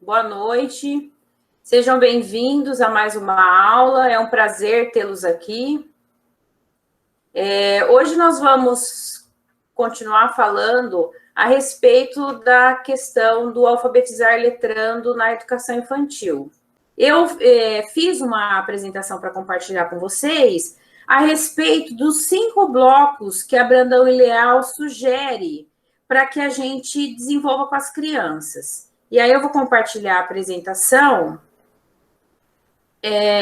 boa noite. Sejam bem-vindos a mais uma aula, é um prazer tê-los aqui. Hoje nós vamos continuar falando a respeito da questão do alfabetizar letrando na educação infantil. Eu fiz uma apresentação para compartilhar com vocês a respeito dos 5 blocos que a Brandão e Leal sugere para que a gente desenvolva com as crianças. E aí eu vou compartilhar a apresentação.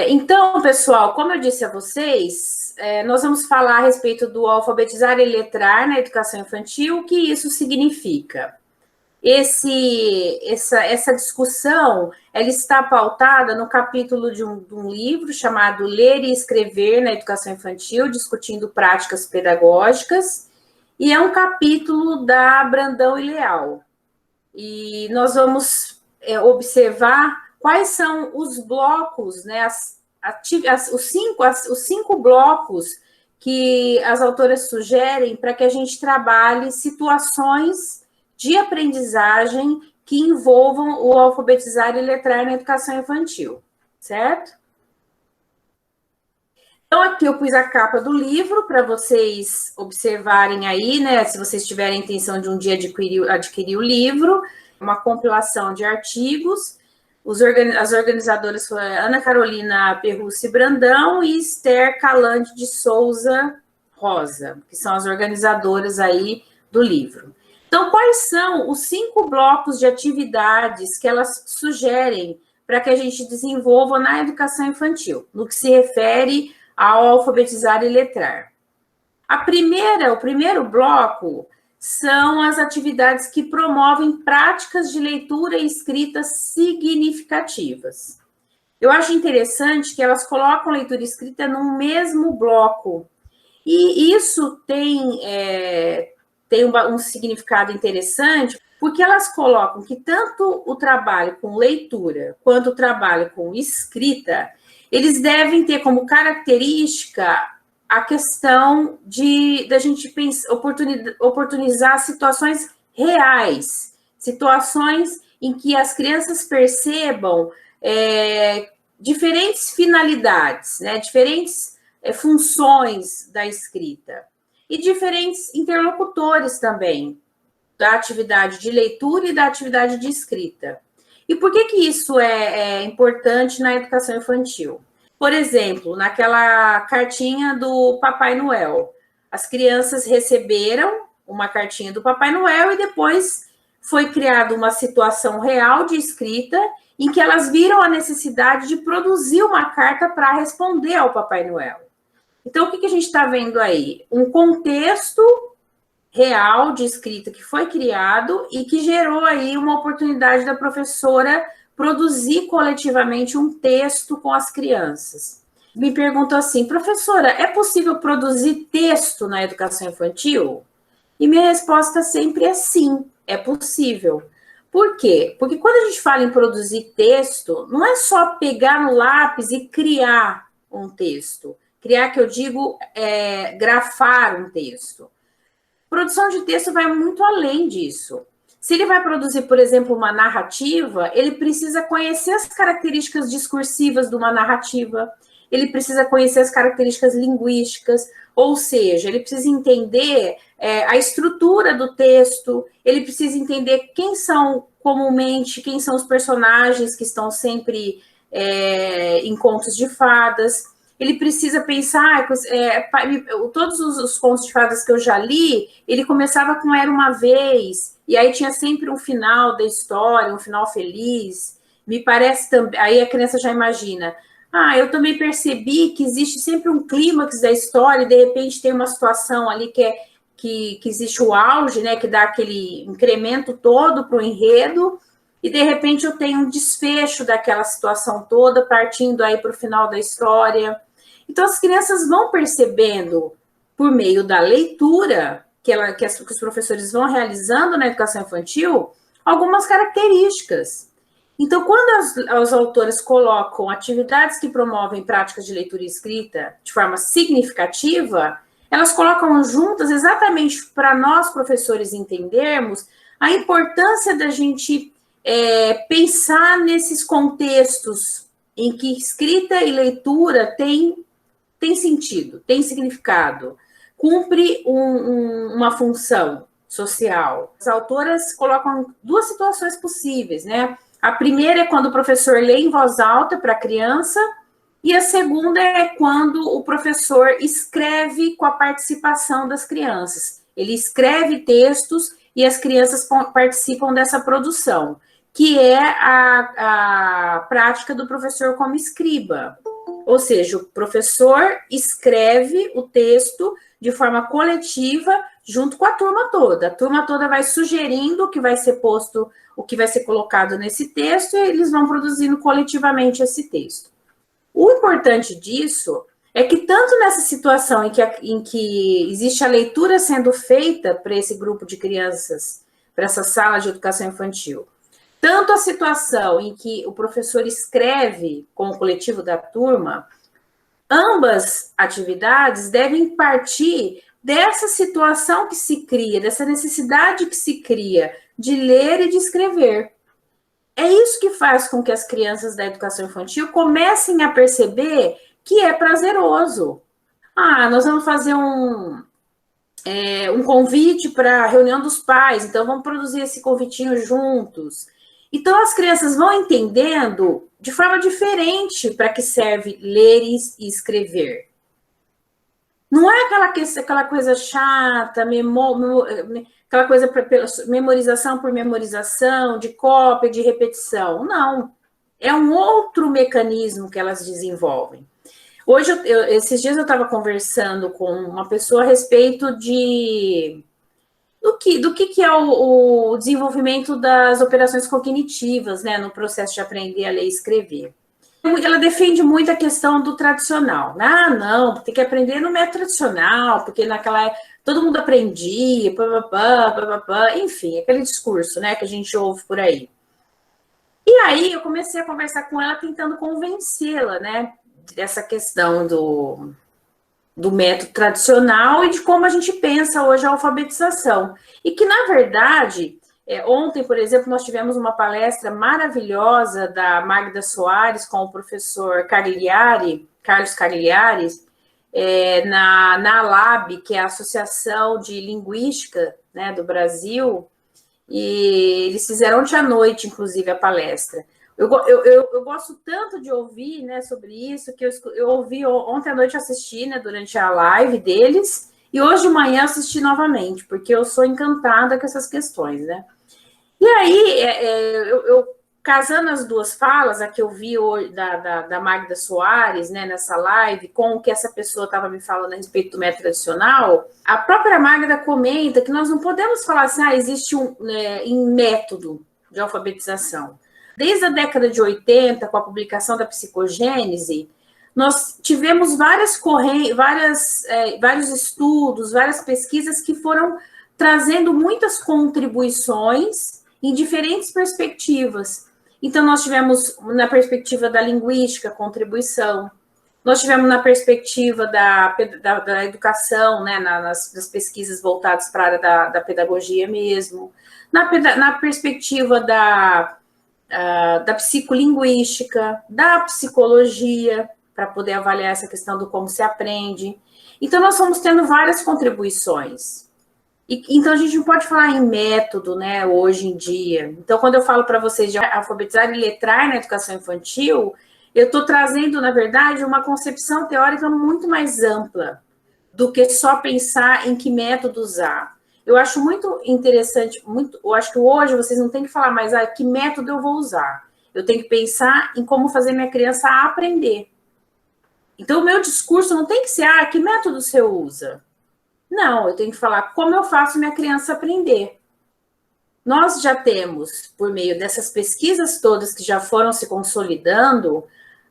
Então, pessoal, como eu disse a vocês, nós vamos falar a respeito do alfabetizar e letrar na educação infantil, o que isso significa. Essa discussão, ela está pautada no capítulo de um livro chamado Ler e Escrever na Educação Infantil, discutindo práticas pedagógicas, e é um capítulo da Brandão e Leal. E nós vamos observar quais são os blocos, né, os cinco blocos que as autoras sugerem para que a gente trabalhe situações de aprendizagem que envolvam o alfabetizar e letrar na educação infantil, certo? Então, aqui eu pus a capa do livro para vocês observarem aí, né? Se vocês tiverem intenção de um dia adquirir o livro, uma compilação de artigos. As organizadoras foram Ana Carolina Perrucci Brandão e Esther Calande de Souza Rosa, que são as organizadoras aí do livro. Então, quais são os 5 blocos de atividades que elas sugerem para que a gente desenvolva na educação infantil, no que se refere ao alfabetizar e letrar? O primeiro bloco são as atividades que promovem práticas de leitura e escrita significativas. Eu acho interessante que elas colocam leitura e escrita no mesmo bloco, e isso tem um significado interessante, porque elas colocam que tanto o trabalho com leitura quanto o trabalho com escrita, eles devem ter como característica a questão da gente oportunizar situações reais, situações em que as crianças percebam diferentes finalidades, né, diferentes funções da escrita, e diferentes interlocutores também, da atividade de leitura e da atividade de escrita. E por que isso é importante na educação infantil? Por exemplo, naquela cartinha do Papai Noel, as crianças receberam uma cartinha do Papai Noel e depois foi criada uma situação real de escrita em que elas viram a necessidade de produzir uma carta para responder ao Papai Noel. Então, o que a gente está vendo aí? Um contexto real de escrita que foi criado e que gerou aí uma oportunidade da professora produzir coletivamente um texto com as crianças. Me perguntou assim, professora, é possível produzir texto na educação infantil? E minha resposta sempre é sim, é possível. Por quê? Porque quando a gente fala em produzir texto, não é só pegar no lápis e criar um texto. Criar, que eu digo, grafar um texto. Produção de texto vai muito além disso. Se ele vai produzir, por exemplo, uma narrativa, ele precisa conhecer as características discursivas de uma narrativa, ele precisa conhecer as características linguísticas, ou seja, ele precisa entender a estrutura do texto, ele precisa entender quem são os personagens que estão sempre em contos de fadas. Ele precisa pensar, todos os contos de fadas que eu já li, ele começava com Era Uma Vez, e aí tinha sempre um final da história, um final feliz. Me parece também, aí a criança já imagina, eu também percebi que existe sempre um clímax da história, e de repente tem uma situação ali que existe o auge, né, que dá aquele incremento todo para o enredo, e de repente eu tenho um desfecho daquela situação toda, partindo aí para o final da história. Então, as crianças vão percebendo, por meio da leitura, que os professores vão realizando na educação infantil, algumas características. Então, quando as autoras colocam atividades que promovem práticas de leitura e escrita de forma significativa, elas colocam juntas exatamente para nós, professores, entendermos a importância da gente pensar nesses contextos em que escrita e leitura tem sentido, tem significado, cumpre uma função social. As autoras colocam duas situações possíveis, né? A primeira é quando o professor lê em voz alta para a criança, e a segunda é quando o professor escreve com a participação das crianças. Ele escreve textos e as crianças participam dessa produção, que é a prática do professor como escriba. Ou seja, o professor escreve o texto de forma coletiva junto com a turma toda. A turma toda vai sugerindo o que vai ser posto, o que vai ser colocado nesse texto, e eles vão produzindo coletivamente esse texto. O importante disso é que tanto nessa situação em que existe a leitura sendo feita para esse grupo de crianças, para essa sala de educação infantil, tanto a situação em que o professor escreve com o coletivo da turma, ambas atividades devem partir dessa situação que se cria, dessa necessidade que se cria de ler e de escrever. É isso que faz com que as crianças da educação infantil comecem a perceber que é prazeroso. Nós vamos fazer um convite para a reunião dos pais, então vamos produzir esse convitinho juntos. Então, as crianças vão entendendo de forma diferente para que serve ler e escrever. Não é aquela coisa chata, aquela coisa memorização por memorização, de cópia, de repetição. Não. É um outro mecanismo que elas desenvolvem. Hoje, esses dias eu estava conversando com uma pessoa a respeito do que é o desenvolvimento das operações cognitivas, né, no processo de aprender a ler e escrever. Ela defende muito a questão do tradicional. Não, tem que aprender no método tradicional, porque naquela todo mundo aprendia, enfim, aquele discurso, né, que a gente ouve por aí. E aí eu comecei a conversar com ela tentando convencê-la, né, dessa questão do método tradicional e de como a gente pensa hoje a alfabetização. E que, na verdade, ontem, por exemplo, nós tivemos uma palestra maravilhosa da Magda Soares com o professor Carlos Cagliari, na ALAB, que é a Associação de Linguística, né, do Brasil, e eles fizeram ontem à noite, inclusive, a palestra. Eu gosto tanto de ouvir, né, sobre isso, que eu ouvi ontem à noite, assisti, né, durante a live deles, e hoje de manhã assisti novamente, porque eu sou encantada com essas questões, né. E aí, casando as duas falas, a que eu vi hoje da Magda Soares, né, nessa live, com o que essa pessoa estava me falando a respeito do método tradicional, a própria Magda comenta que nós não podemos falar assim, existe em método de alfabetização. Desde a década de 80, com a publicação da psicogênese, nós tivemos vários estudos, várias pesquisas que foram trazendo muitas contribuições em diferentes perspectivas. Então, nós tivemos na perspectiva da linguística, contribuição, nós tivemos na perspectiva da educação, né, nas pesquisas voltadas para a área da pedagogia mesmo, na perspectiva da psicolinguística, da psicologia, para poder avaliar essa questão do como se aprende. Então, nós fomos tendo várias contribuições. Então, a gente não pode falar em método, né, hoje em dia. Então, quando eu falo para vocês de alfabetizar e letrar na educação infantil, eu estou trazendo, na verdade, uma concepção teórica muito mais ampla do que só pensar em que método usar. Eu acho muito interessante, eu acho que hoje vocês não têm que falar mais, que método eu vou usar. Eu tenho que pensar em como fazer minha criança aprender. Então, o meu discurso não tem que ser, que método você usa? Não, eu tenho que falar como eu faço minha criança aprender. Nós já temos, por meio dessas pesquisas todas que já foram se consolidando,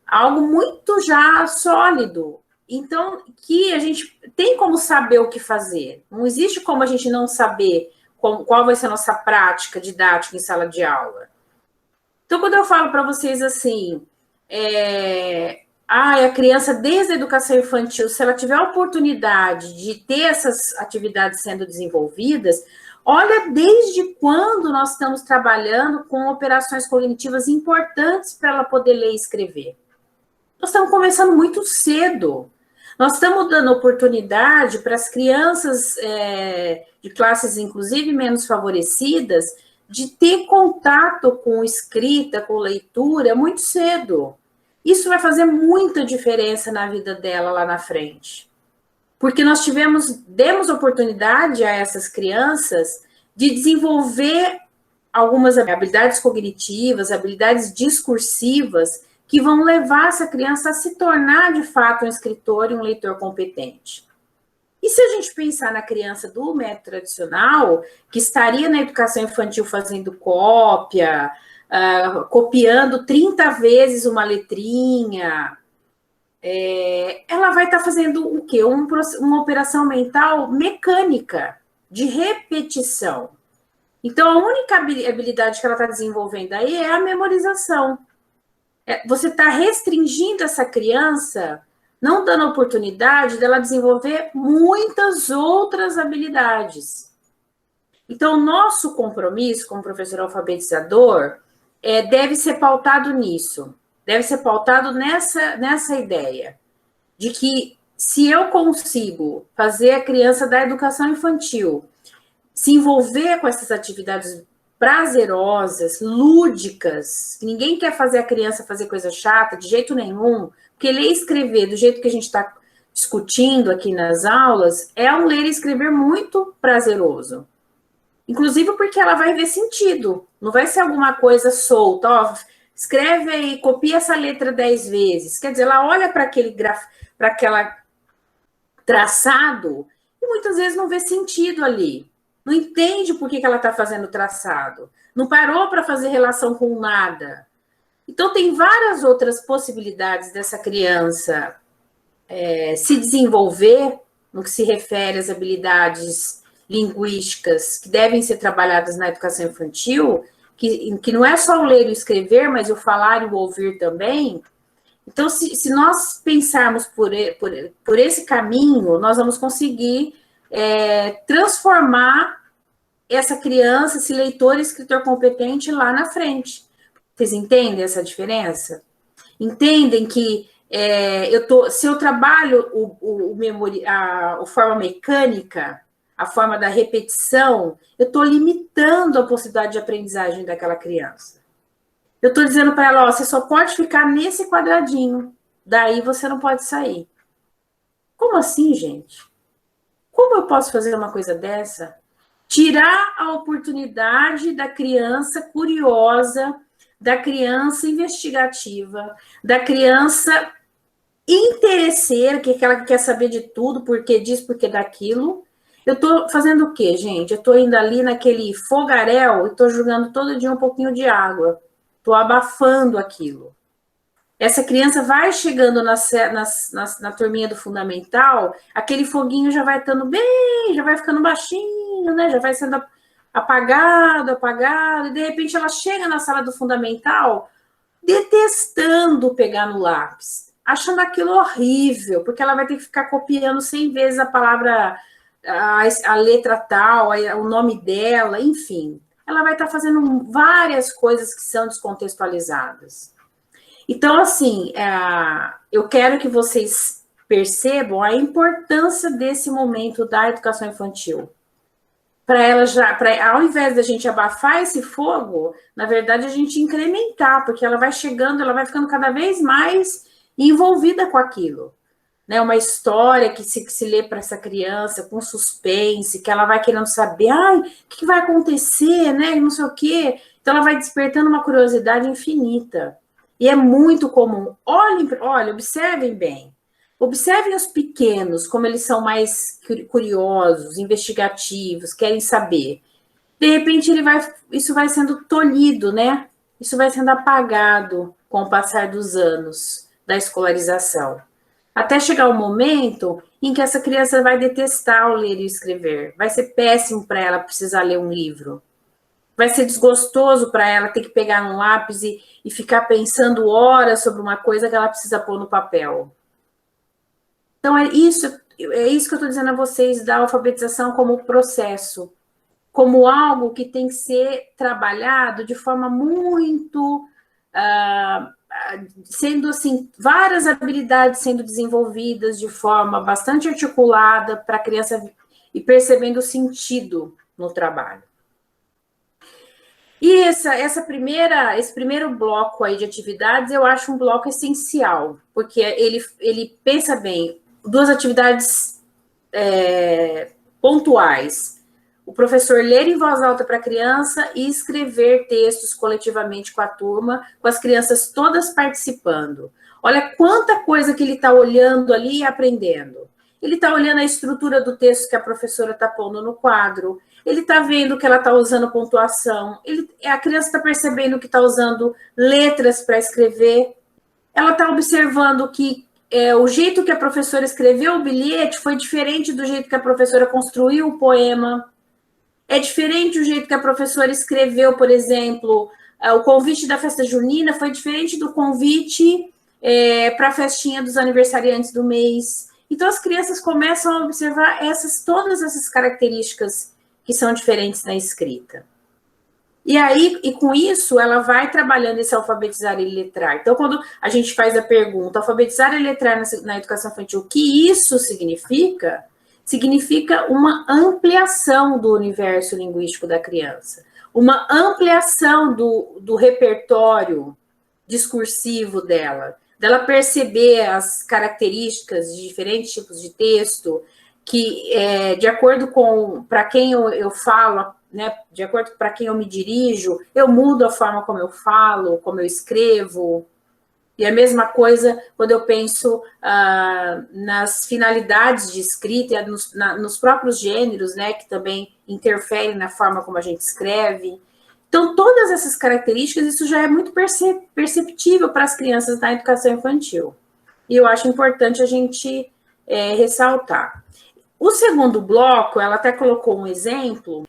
algo muito já sólido. Então, que a gente tem como saber o que fazer. Não existe como a gente não saber qual vai ser a nossa prática didática em sala de aula. Então, quando eu falo para vocês assim, a criança, desde a educação infantil, se ela tiver a oportunidade de ter essas atividades sendo desenvolvidas, Olha desde quando nós estamos trabalhando com operações cognitivas importantes para ela poder ler e escrever. Nós estamos começando muito cedo. Nós estamos dando oportunidade para as crianças de classes, inclusive, menos favorecidas, de ter contato com escrita, com leitura, muito cedo. Isso vai fazer muita diferença na vida dela lá na frente. Porque nós demos oportunidade a essas crianças de desenvolver algumas habilidades cognitivas, habilidades discursivas, que vão levar essa criança a se tornar, de fato, um escritor e um leitor competente. E se a gente pensar na criança do método tradicional, que estaria na educação infantil fazendo cópia, copiando 30 vezes uma letrinha, ela vai estar fazendo o quê? Uma operação mental mecânica, de repetição. Então, a única habilidade que ela está desenvolvendo aí é a memorização. Você está restringindo essa criança, não dando oportunidade dela desenvolver muitas outras habilidades. Então, o nosso compromisso como professor alfabetizador deve ser pautado nisso. Deve ser pautado nessa ideia de que se eu consigo fazer a criança da educação infantil se envolver com essas atividades prazerosas, lúdicas, que ninguém quer fazer a criança fazer coisa chata de jeito nenhum, porque ler e escrever do jeito que a gente está discutindo aqui nas aulas é um ler e escrever muito prazeroso. Inclusive porque ela vai ver sentido, não vai ser alguma coisa solta, ó, escreve aí, copia essa letra 10 vezes. Quer dizer, ela olha para aquela traçado e muitas vezes não vê sentido ali. Não entende por que ela está fazendo traçado. Não parou para fazer relação com nada. Então, tem várias outras possibilidades dessa criança se desenvolver no que se refere às habilidades linguísticas que devem ser trabalhadas na educação infantil, que não é só o ler e o escrever, mas o falar e o ouvir também. Então, se nós pensarmos por esse caminho, nós vamos conseguir transformar essa criança, esse leitor e escritor competente lá na frente. Vocês entendem essa diferença? Entendem que se eu trabalho a forma mecânica, a forma da repetição, eu estou limitando a possibilidade de aprendizagem daquela criança. Eu estou dizendo para ela, ó, você só pode ficar nesse quadradinho, daí você não pode sair. Como assim, gente? Como eu posso fazer uma coisa dessa? Tirar a oportunidade da criança curiosa, da criança investigativa, da criança interesseira, que é aquela que quer saber de tudo, porque disso, porque daquilo. Eu estou fazendo o quê, gente? Eu estou indo ali naquele fogaréu e estou jogando todo dia um pouquinho de água. Estou abafando aquilo. Essa criança vai chegando na turminha do fundamental, aquele foguinho já vai estando bem, já vai ficando baixinho, né? Já vai sendo apagado, e de repente ela chega na sala do fundamental detestando pegar no lápis, achando aquilo horrível, porque ela vai ter que ficar copiando 100 vezes a palavra, a letra tal, o nome dela, enfim. Ela vai estar fazendo várias coisas que são descontextualizadas. Então, assim, eu quero que vocês percebam a importância desse momento da educação infantil. Para ela ao invés da gente abafar esse fogo, na verdade, a gente incrementar, porque ela vai chegando, ela vai ficando cada vez mais envolvida com aquilo. Né? Uma história que se lê para essa criança, com suspense, que ela vai querendo saber, o que vai acontecer, né? Não sei o quê. Então, ela vai despertando uma curiosidade infinita. E é muito comum. Olha, observem bem. Observem os pequenos, como eles são mais curiosos, investigativos, querem saber. De repente, isso vai sendo tolhido, né? Isso vai sendo apagado com o passar dos anos da escolarização. Até chegar o momento em que essa criança vai detestar o ler e escrever. Vai ser péssimo para ela precisar ler um livro. Vai ser desgostoso para ela ter que pegar um lápis e ficar pensando horas sobre uma coisa que ela precisa pôr no papel. Então, é isso que eu estou dizendo a vocês da alfabetização como processo. como algo que tem que ser trabalhado de forma muito... sendo assim, várias habilidades sendo desenvolvidas de forma bastante articulada para a criança e percebendo o sentido no trabalho. E esse primeiro bloco aí de atividades, eu acho um bloco essencial, porque ele pensa bem, duas atividades pontuais. O professor ler em voz alta para a criança e escrever textos coletivamente com a turma, com as crianças todas participando. Olha quanta coisa que ele está olhando ali e aprendendo. Ele está olhando a estrutura do texto que a professora está pondo no quadro, ele está vendo que ela está usando pontuação, a criança está percebendo que está usando letras para escrever, ela está observando que o jeito que a professora escreveu o bilhete foi diferente do jeito que a professora construiu o poema. É diferente o jeito que a professora escreveu, por exemplo, o convite da festa junina foi diferente do convite para a festinha dos aniversariantes do mês. Então, as crianças começam a observar todas essas características que são diferentes na escrita. E aí, e com isso, ela vai trabalhando esse alfabetizar e letrar. Então, quando a gente faz a pergunta, alfabetizar e letrar na educação infantil, o que isso significa? Significa uma ampliação do universo linguístico da criança, uma ampliação do repertório discursivo dela perceber as características de diferentes tipos de texto, que, de acordo com para quem eu falo, né, de acordo com para quem eu me dirijo, eu mudo a forma como eu falo, como eu escrevo. E a mesma coisa quando eu penso nas finalidades de escrita, nos próprios gêneros, né, que também interferem na forma como a gente escreve. Então, todas essas características, isso já é muito perceptível para as crianças na educação infantil. E eu acho importante a gente ressaltar. O segundo bloco, ela até colocou um exemplo,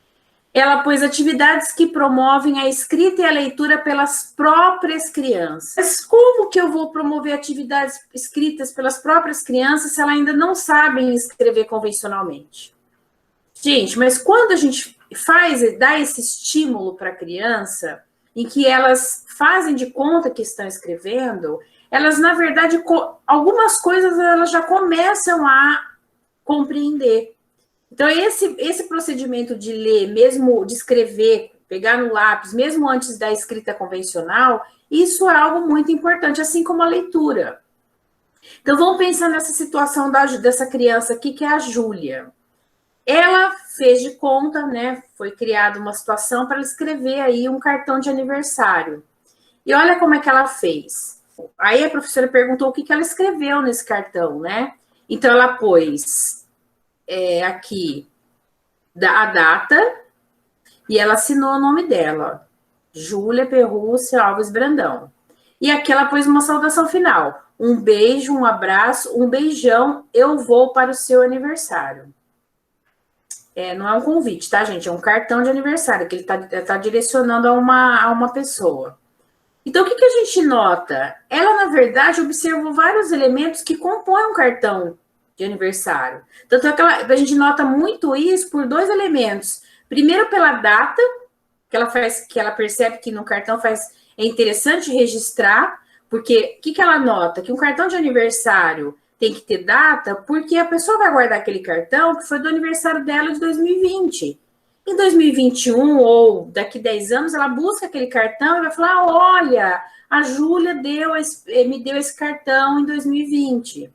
ela pôs atividades que promovem a escrita e a leitura pelas próprias crianças. Mas como que eu vou promover atividades escritas pelas próprias crianças se elas ainda não sabem escrever convencionalmente? Gente, mas quando a gente dá esse estímulo para a criança, em que elas fazem de conta que estão escrevendo, elas, na verdade, algumas coisas elas já começam a compreender. Então, esse procedimento de ler, mesmo de escrever, pegar no lápis, mesmo antes da escrita convencional, isso é algo muito importante, assim como a leitura. Então, vamos pensar nessa situação dessa criança aqui, que é a Júlia. Ela fez de conta, né, foi criada uma situação para ela escrever aí um cartão de aniversário. E olha como é que ela fez. Aí a professora perguntou o que ela escreveu nesse cartão, né? Então, ela pôs aqui a data e ela assinou o nome dela, Júlia Perrúcia Alves Brandão. E aqui ela pôs uma saudação final. Um beijo, um abraço, um beijão, eu vou para o seu aniversário. Não é um convite, tá, gente? É um cartão de aniversário que ele tá direcionando a uma pessoa. Então, o que a gente nota? Ela, na verdade, observou vários elementos que compõem um cartão de aniversário. Tanto é que a gente nota muito isso por dois elementos. Primeiro, pela data, que ela percebe que no cartão é interessante registrar, porque o que ela nota? Que um cartão de aniversário tem que ter data, porque a pessoa vai guardar aquele cartão que foi do aniversário dela de 2020. Em 2021, ou daqui 10 anos, ela busca aquele cartão e vai falar, olha, a Júlia me deu esse cartão em 2020.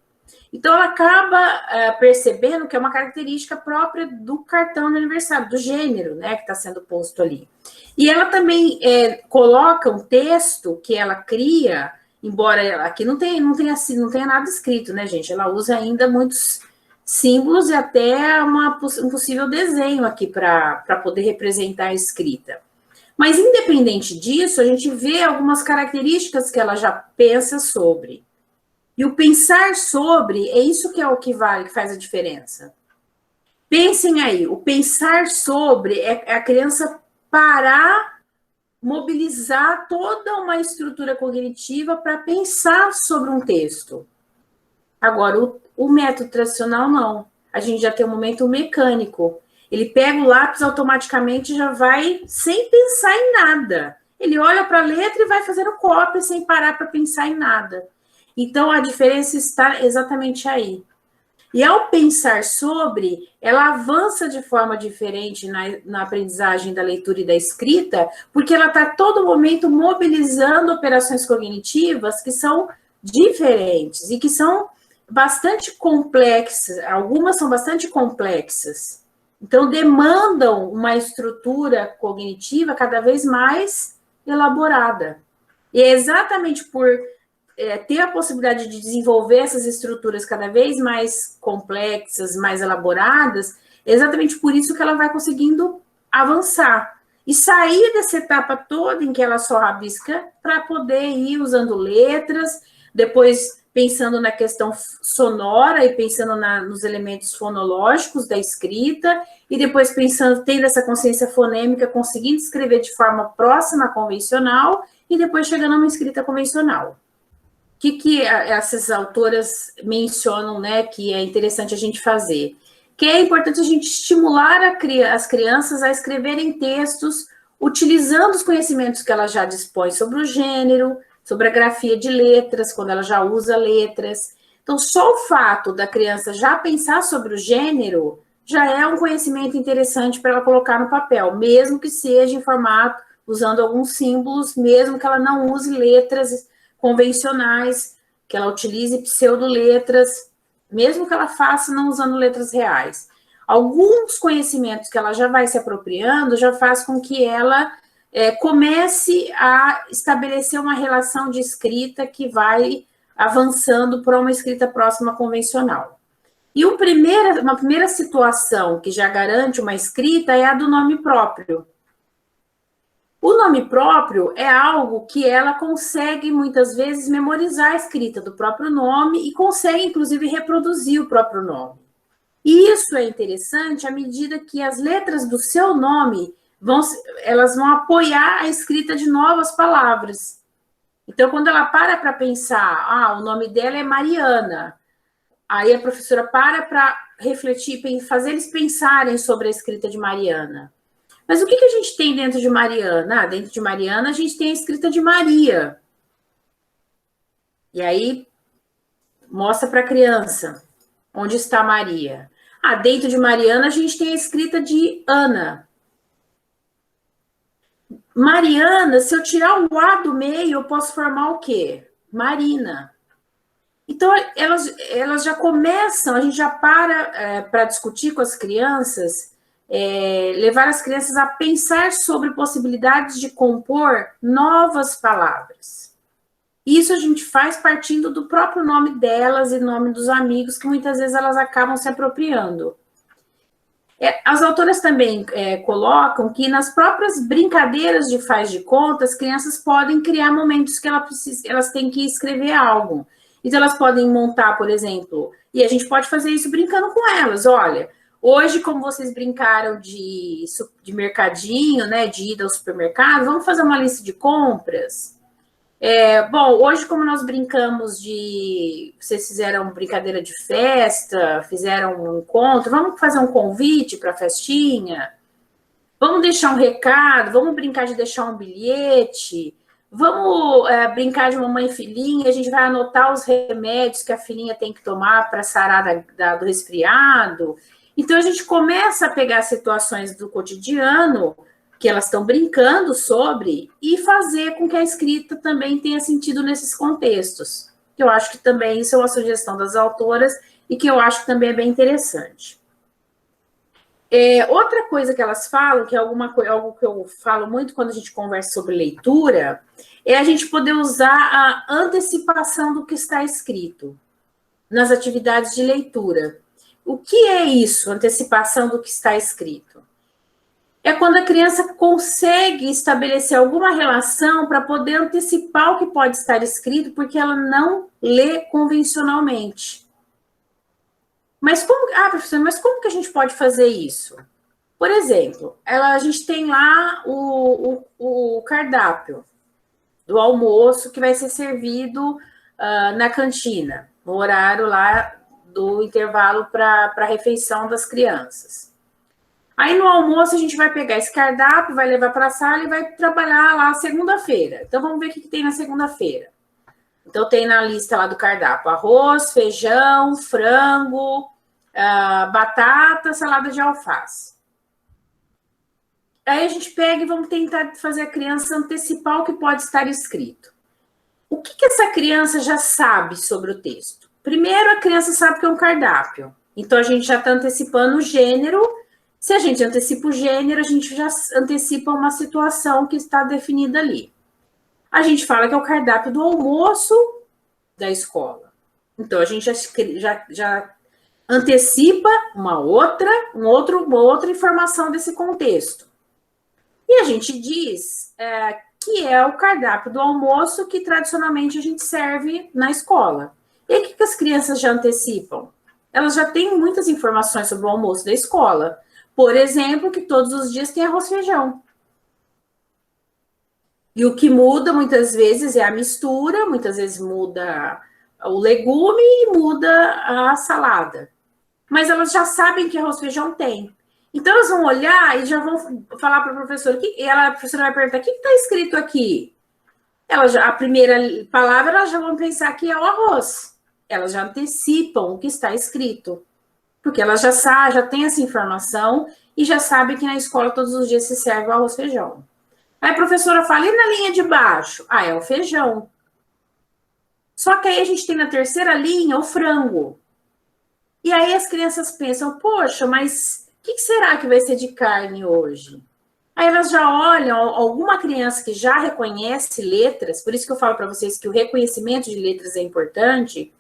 Então, ela acaba percebendo que é uma característica própria do cartão de aniversário, do gênero, né, que está sendo posto ali. E ela também coloca um texto que ela cria, embora aqui não tenha nada escrito, né, gente? Ela usa ainda muitos símbolos e até um possível desenho aqui para poder representar a escrita. Mas, independente disso, a gente vê algumas características que ela já pensa sobre. E o pensar sobre, é isso que é o que vale, que faz a diferença. Pensem aí, o pensar sobre é a criança parar, mobilizar toda uma estrutura cognitiva para pensar sobre um texto. Agora, o método tradicional, não. A gente já tem um momento mecânico. Ele pega o lápis automaticamente e já vai sem pensar em nada. Ele olha para a letra e vai fazendo cópia sem parar para pensar em nada. Então, a diferença está exatamente aí. E ao pensar sobre, ela avança de forma diferente na aprendizagem da leitura e da escrita, porque ela está a todo momento mobilizando operações cognitivas que são diferentes e que são bastante complexas, algumas são bastante complexas. Então, demandam uma estrutura cognitiva cada vez mais elaborada. E é exatamente por ter a possibilidade de desenvolver essas estruturas cada vez mais complexas, mais elaboradas, é exatamente por isso que ela vai conseguindo avançar e sair dessa etapa toda em que ela só rabisca para poder ir usando letras, depois pensando na questão sonora e pensando nos elementos fonológicos da escrita, e depois pensando, tendo essa consciência fonêmica, conseguindo escrever de forma próxima à convencional, e depois chegando a uma escrita convencional. O que essas autoras mencionam, né, que é interessante a gente fazer? Que é importante a gente estimular as crianças a escreverem textos utilizando os conhecimentos que ela já dispõe sobre o gênero, sobre a grafia de letras, quando ela já usa letras. Então, só o fato da criança já pensar sobre o gênero já é um conhecimento interessante para ela colocar no papel, mesmo que seja em formato, usando alguns símbolos, mesmo que ela não use letras convencionais, que ela utilize pseudoletras, mesmo que ela faça não usando letras reais. Alguns conhecimentos que ela já vai se apropriando já faz com que ela comece a estabelecer uma relação de escrita que vai avançando para uma escrita próxima convencional. E uma primeira situação que já garante uma escrita é a do nome próprio. O nome próprio é algo que ela consegue, muitas vezes, memorizar a escrita do próprio nome e consegue, inclusive, reproduzir o próprio nome. E isso é interessante à medida que as letras do seu nome elas vão apoiar a escrita de novas palavras. Então, quando ela para pensar, o nome dela é Mariana, aí a professora para refletir, fazer eles pensarem sobre a escrita de Mariana. Mas o que a gente tem dentro de Mariana? Dentro de Mariana, a gente tem a escrita de Maria. E aí, mostra para a criança onde está Maria. Dentro de Mariana, a gente tem a escrita de Ana. Mariana, se eu tirar o A do meio, eu posso formar o quê? Marina. Então, elas já começam, a gente já para discutir com as crianças, levar as crianças a pensar sobre possibilidades de compor novas palavras. Isso a gente faz partindo do próprio nome delas e nome dos amigos, que muitas vezes elas acabam se apropriando. As autoras também colocam que nas próprias brincadeiras de faz de conta, as crianças podem criar momentos que elas têm que escrever algo. Então, elas podem montar, por exemplo, e a gente pode fazer isso brincando com elas. Olha, hoje, como vocês brincaram de mercadinho, né, de ida ao supermercado, vamos fazer uma lista de compras? Bom, hoje, como nós brincamos vocês fizeram brincadeira de festa, fizeram um encontro, vamos fazer um convite para a festinha? Vamos deixar um recado, vamos brincar de deixar um bilhete, vamos brincar de mamãe e filhinha, a gente vai anotar os remédios que a filhinha tem que tomar para sarar do resfriado. Então, a gente começa a pegar situações do cotidiano que elas estão brincando sobre e fazer com que a escrita também tenha sentido nesses contextos. Eu acho que também isso é uma sugestão das autoras e que eu acho que também é bem interessante. Outra coisa que elas falam, que é algo que eu falo muito quando a gente conversa sobre leitura, é a gente poder usar a antecipação do que está escrito nas atividades de leitura. O que é isso, antecipação do que está escrito? É quando a criança consegue estabelecer alguma relação para poder antecipar o que pode estar escrito, porque ela não lê convencionalmente. Mas professora, mas como que a gente pode fazer isso? Por exemplo, a gente tem lá o cardápio do almoço que vai ser servido na cantina, no horário lá do intervalo para a refeição das crianças. Aí no almoço a gente vai pegar esse cardápio, vai levar para a sala e vai trabalhar lá segunda-feira. Então vamos ver o que tem na segunda-feira. Então tem na lista lá do cardápio arroz, feijão, frango, batata, salada de alface. Aí a gente pega e vamos tentar fazer a criança antecipar o que pode estar escrito. O que essa criança já sabe sobre o texto? Primeiro, a criança sabe que é um cardápio. Então a gente já está antecipando o gênero. Se a gente antecipa o gênero, a gente já antecipa uma situação que está definida ali. A gente fala que é o cardápio do almoço da escola. Então, a gente já antecipa uma outra informação desse contexto. E a gente diz que é o cardápio do almoço que tradicionalmente a gente serve na escola. E aí, o que as crianças já antecipam? Elas já têm muitas informações sobre o almoço da escola. Por exemplo, que todos os dias tem arroz e feijão. E o que muda muitas vezes é a mistura, muitas vezes muda o legume e muda a salada. Mas elas já sabem que arroz e feijão tem. Então elas vão olhar e já vão falar para a professora, a professora vai perguntar: o que está escrito aqui? A primeira palavra, elas já vão pensar que é o arroz. Elas já antecipam o que está escrito. Porque elas já têm essa informação e já sabem que na escola todos os dias se serve o arroz e feijão. Aí a professora fala, e na linha de baixo? É o feijão. Só que aí a gente tem na terceira linha o frango. E aí as crianças pensam, poxa, mas o que será que vai ser de carne hoje? Aí elas já olham, alguma criança que já reconhece letras, por isso que eu falo para vocês que o reconhecimento de letras é importante,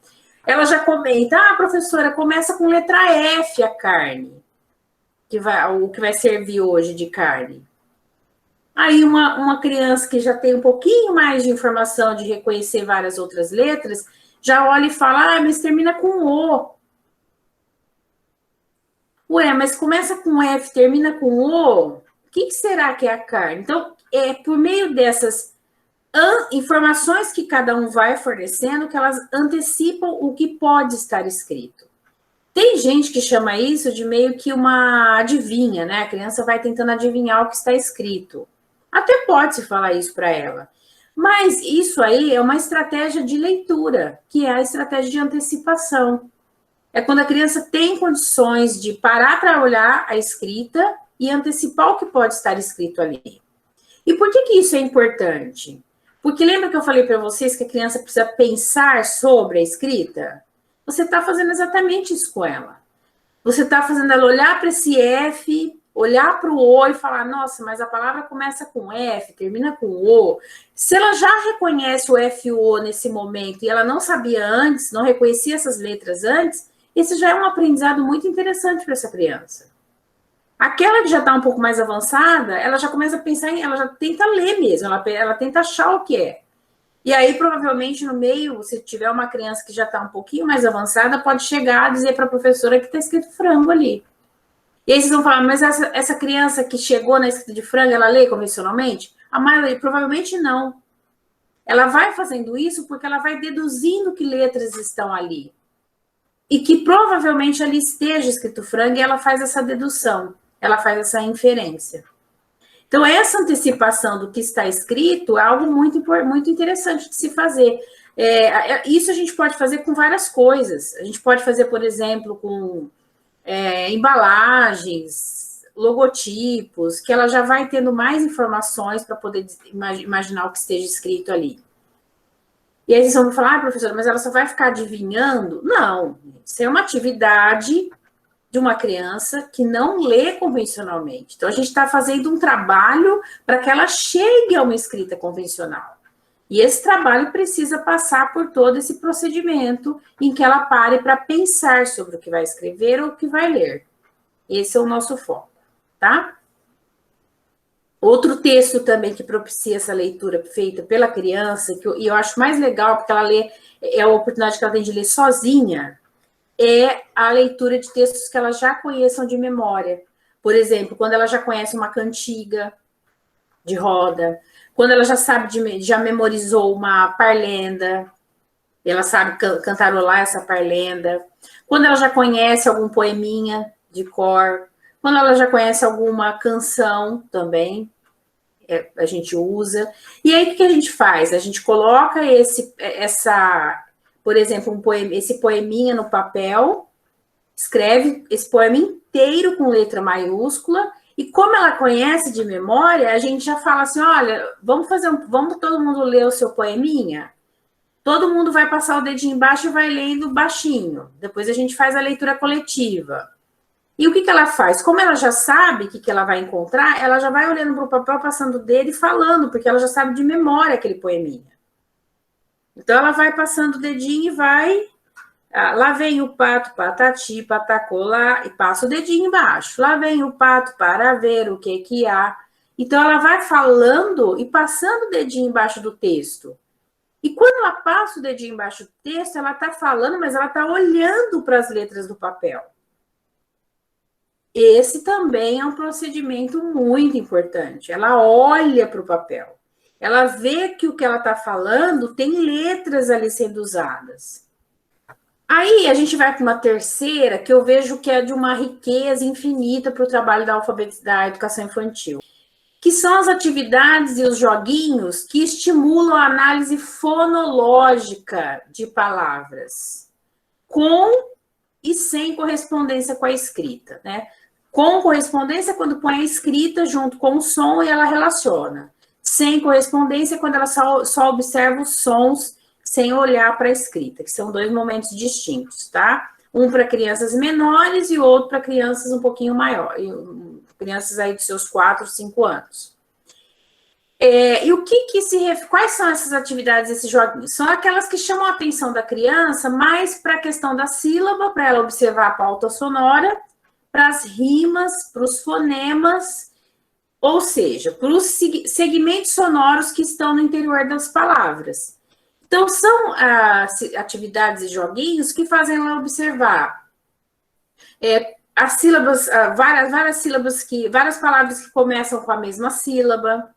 ela já comenta, professora, começa com letra F a carne, o que vai servir hoje de carne. Aí uma criança que já tem um pouquinho mais de informação de reconhecer várias outras letras, já olha e fala, mas termina com O. Ué, mas começa com F, termina com O, o que será que é a carne? Então, é por meio dessas informações que cada um vai fornecendo que elas antecipam o que pode estar escrito. Tem gente que chama isso de meio que uma adivinha, né? A criança vai tentando adivinhar o que está escrito. Até pode-se falar isso para ela. Mas isso aí é uma estratégia de leitura, que é a estratégia de antecipação. É quando a criança tem condições de parar para olhar a escrita e antecipar o que pode estar escrito ali. E por que isso é importante? Porque lembra que eu falei para vocês que a criança precisa pensar sobre a escrita? Você está fazendo exatamente isso com ela. Você está fazendo ela olhar para esse F, olhar para o O e falar, nossa, mas a palavra começa com F, termina com O. Se ela já reconhece o F e o O nesse momento e ela não sabia antes, não reconhecia essas letras antes, esse já é um aprendizado muito interessante para essa criança. Aquela que já está um pouco mais avançada, ela já começa a pensar ela já tenta ler mesmo, ela tenta achar o que é. E aí, provavelmente, no meio, se tiver uma criança que já está um pouquinho mais avançada, pode chegar a dizer para a professora que está escrito frango ali. E aí vocês vão falar, mas essa criança que chegou na escrita de frango, ela lê convencionalmente? A maioria, provavelmente não. Ela vai fazendo isso porque ela vai deduzindo que letras estão ali. E que provavelmente ali esteja escrito frango e ela faz essa dedução, ela faz essa inferência. Então, essa antecipação do que está escrito é algo muito, muito interessante de se fazer. Isso a gente pode fazer com várias coisas. A gente pode fazer, por exemplo, com embalagens, logotipos, que ela já vai tendo mais informações para poder imaginar o que esteja escrito ali. E aí vocês vão falar, professora, mas ela só vai ficar adivinhando? Não, isso é uma atividade de uma criança que não lê convencionalmente. Então, a gente está fazendo um trabalho para que ela chegue a uma escrita convencional. E esse trabalho precisa passar por todo esse procedimento em que ela pare para pensar sobre o que vai escrever ou o que vai ler. Esse é o nosso foco, tá? Outro texto também que propicia essa leitura feita pela criança, e eu acho mais legal, porque ela lê, é a oportunidade que ela tem de ler sozinha, é a leitura de textos que elas já conheçam de memória. Por exemplo, quando ela já conhece uma cantiga de roda, quando ela já sabe, já memorizou uma parlenda, ela sabe cantarolar essa parlenda, quando ela já conhece algum poeminha de cor, Quando ela já conhece alguma canção também, a gente usa. E aí, o que a gente faz? A gente coloca por exemplo, esse poeminha no papel, escreve esse poema inteiro com letra maiúscula, e como ela conhece de memória, a gente já fala assim, olha, vamos todo mundo ler o seu poeminha? Todo mundo vai passar o dedinho embaixo e vai lendo baixinho. Depois a gente faz a leitura coletiva. E o que ela faz? Como ela já sabe o que ela vai encontrar, ela já vai olhando para o papel, passando o dedo e falando, porque ela já sabe de memória aquele poeminha. Então ela vai passando o dedinho e vai... lá vem o pato, patati, patacolá, e passa o dedinho embaixo. Lá vem o pato para ver o que há. Então ela vai falando e passando o dedinho embaixo do texto. E quando ela passa o dedinho embaixo do texto, ela está falando, mas ela está olhando para as letras do papel. Esse também é um procedimento muito importante. Ela olha para o papel. Ela vê que o que ela está falando tem letras ali sendo usadas. Aí a gente vai para uma terceira, que eu vejo que é de uma riqueza infinita para o trabalho da educação infantil, que são as atividades e os joguinhos que estimulam a análise fonológica de palavras, com e sem correspondência com a escrita, né? Com correspondência quando põe a escrita junto com o som e ela relaciona. Sem correspondência quando ela só observa os sons sem olhar para a escrita, que são dois momentos distintos, tá? Um para crianças menores e outro para crianças um pouquinho maiores, crianças aí dos seus 4, 5 anos. E o quais são essas atividades, esses joguinhos? São aquelas que chamam a atenção da criança mais para a questão da sílaba, para ela observar a pauta sonora, para as rimas, para os fonemas, ou seja, para os segmentos sonoros que estão no interior das palavras. Então, são atividades e joguinhos que fazem ela observar as sílabas, várias palavras que começam com a mesma sílaba,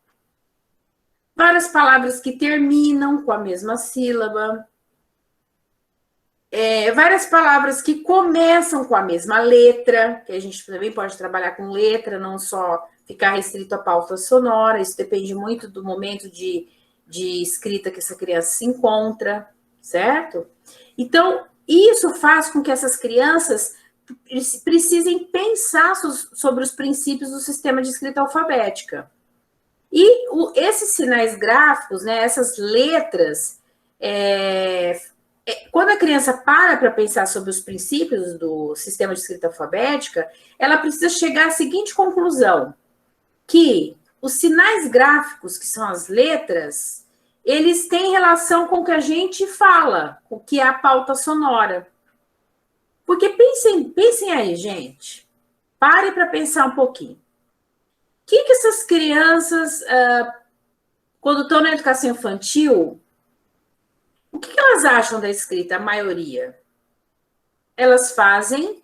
várias palavras que terminam com a mesma sílaba, várias palavras que começam com a mesma letra, que a gente também pode trabalhar com letra, não só ficar restrito à pauta sonora, isso depende muito do momento de escrita que essa criança se encontra, certo? Então, isso faz com que essas crianças precisem pensar sobre os princípios do sistema de escrita alfabética. E esses sinais gráficos, né, essas letras, quando a criança para pensar sobre os princípios do sistema de escrita alfabética, ela precisa chegar à seguinte conclusão, que os sinais gráficos, que são as letras, eles têm relação com o que a gente fala, com o que é a pauta sonora. Porque pensem aí, gente. Pare para pensar um pouquinho. O que essas crianças, quando estão na educação infantil, o que elas acham da escrita, a maioria? Elas fazem,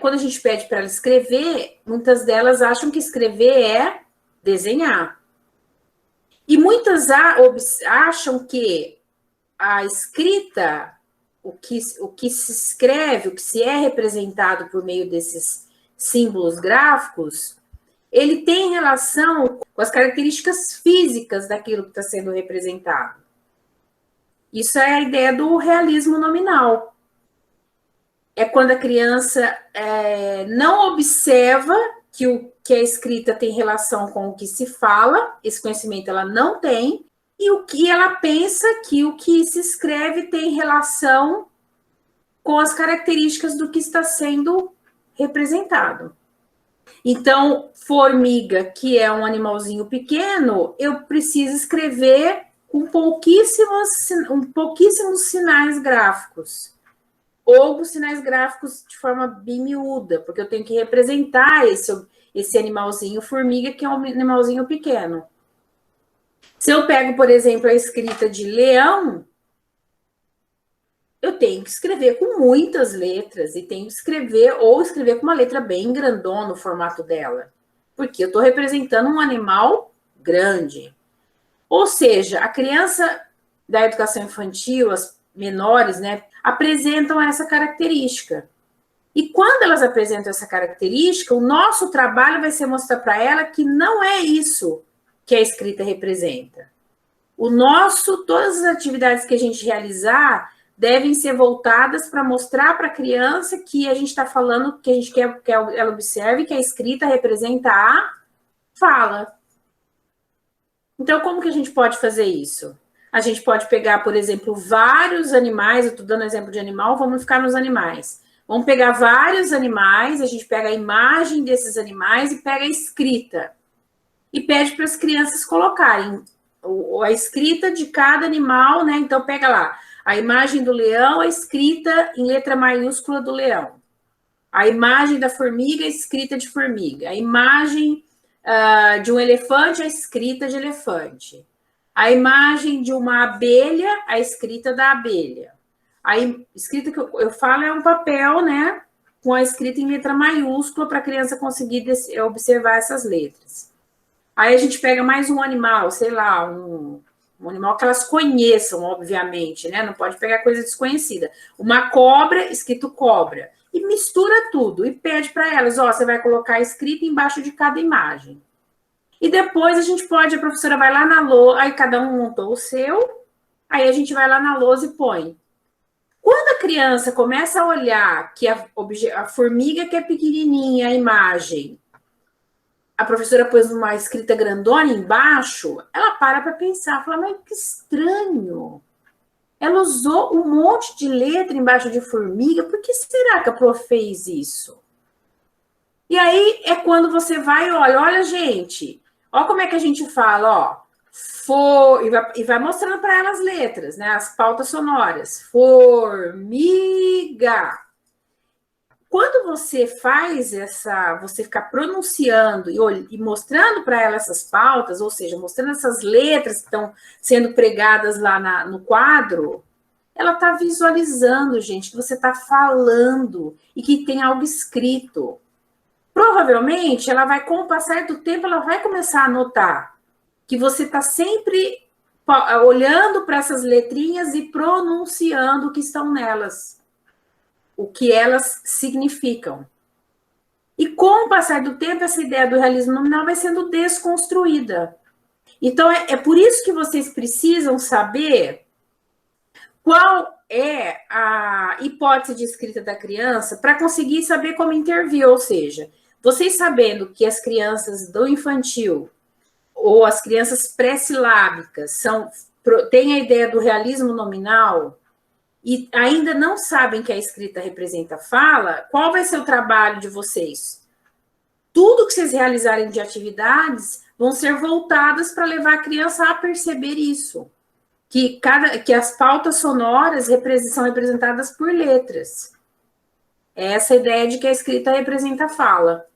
quando a gente pede para elas escrever, muitas delas acham que escrever é desenhar. E muitas acham que a escrita, o que se escreve, o que se é representado por meio desses símbolos gráficos, ele tem relação com as características físicas daquilo que está sendo representado. Isso é a ideia do realismo nominal. É quando a criança não observa que a escrita tem relação com o que se fala, esse conhecimento ela não tem, e o que ela pensa que o que se escreve tem relação com as características do que está sendo representado. Então, formiga, que é um animalzinho pequeno, eu preciso escrever com pouquíssimos sinais gráficos. Ou os sinais gráficos de forma bimiúda, porque eu tenho que representar esse animalzinho formiga, que é um animalzinho pequeno. Se eu pego, por exemplo, a escrita de leão, eu tenho que escrever com muitas letras, e tenho que escrever com uma letra bem grandona no formato dela, porque eu estou representando um animal grande. Ou seja, a criança da educação infantil, as menores, né, apresentam essa característica. E quando elas apresentam essa característica, o nosso trabalho vai ser mostrar para ela que não é isso que a escrita representa. Todas as atividades que a gente realizar devem ser voltadas para mostrar para a criança que a gente está falando, que a gente quer que ela observe que a escrita representa a fala. Então, como que a gente pode fazer isso? A gente pode pegar, por exemplo, vários animais, eu estou dando exemplo de animal, vamos ficar nos animais. Vamos pegar vários animais, a gente pega a imagem desses animais e pega a escrita. E pede para as crianças colocarem a escrita de cada animal, né? Então, pega lá, a imagem do leão, a escrita em letra maiúscula do leão. A imagem da formiga, a escrita de formiga. A imagem de um elefante, a escrita de elefante. A imagem de uma abelha, a escrita da abelha. A escrita que eu falo é um papel, né? Com a escrita em letra maiúscula para a criança conseguir observar essas letras. Aí a gente pega mais um animal, sei lá, um animal que elas conheçam, obviamente, né? Não pode pegar coisa desconhecida. Uma cobra, escrito cobra. E mistura tudo e pede para elas, você vai colocar a escrita embaixo de cada imagem. E depois a professora vai lá na lousa, aí cada um montou o seu, aí a gente vai lá na lousa e põe. Quando a criança começa a olhar que a formiga que é pequenininha, a imagem, a professora pôs uma escrita grandona embaixo, ela para pensar, fala, mas que estranho. Ela usou um monte de letra embaixo de formiga, por que será que a prof fez isso? E aí é quando você vai e olha, gente, olha como é que a gente fala, e vai mostrando para ela as letras, né, as pautas sonoras. Formiga. Quando você faz você ficar pronunciando e mostrando para ela essas pautas, ou seja, mostrando essas letras que estão sendo pregadas lá no quadro, ela está visualizando, gente, que você está falando e que tem algo escrito. Provavelmente, ela vai, com o passar do tempo, ela vai começar a notar que você está sempre olhando para essas letrinhas e pronunciando o que estão nelas, o que elas significam. E com o passar do tempo, essa ideia do realismo nominal vai sendo desconstruída. Então, é por isso que vocês precisam saber qual é a hipótese de escrita da criança para conseguir saber como intervir, ou seja, vocês sabendo que as crianças do infantil ou as crianças pré-silábicas têm a ideia do realismo nominal e ainda não sabem que a escrita representa a fala, qual vai ser o trabalho de vocês? Tudo que vocês realizarem de atividades vão ser voltadas para levar a criança a perceber isso. Que as pautas sonoras são representadas por letras. É essa ideia de que a escrita representa a fala.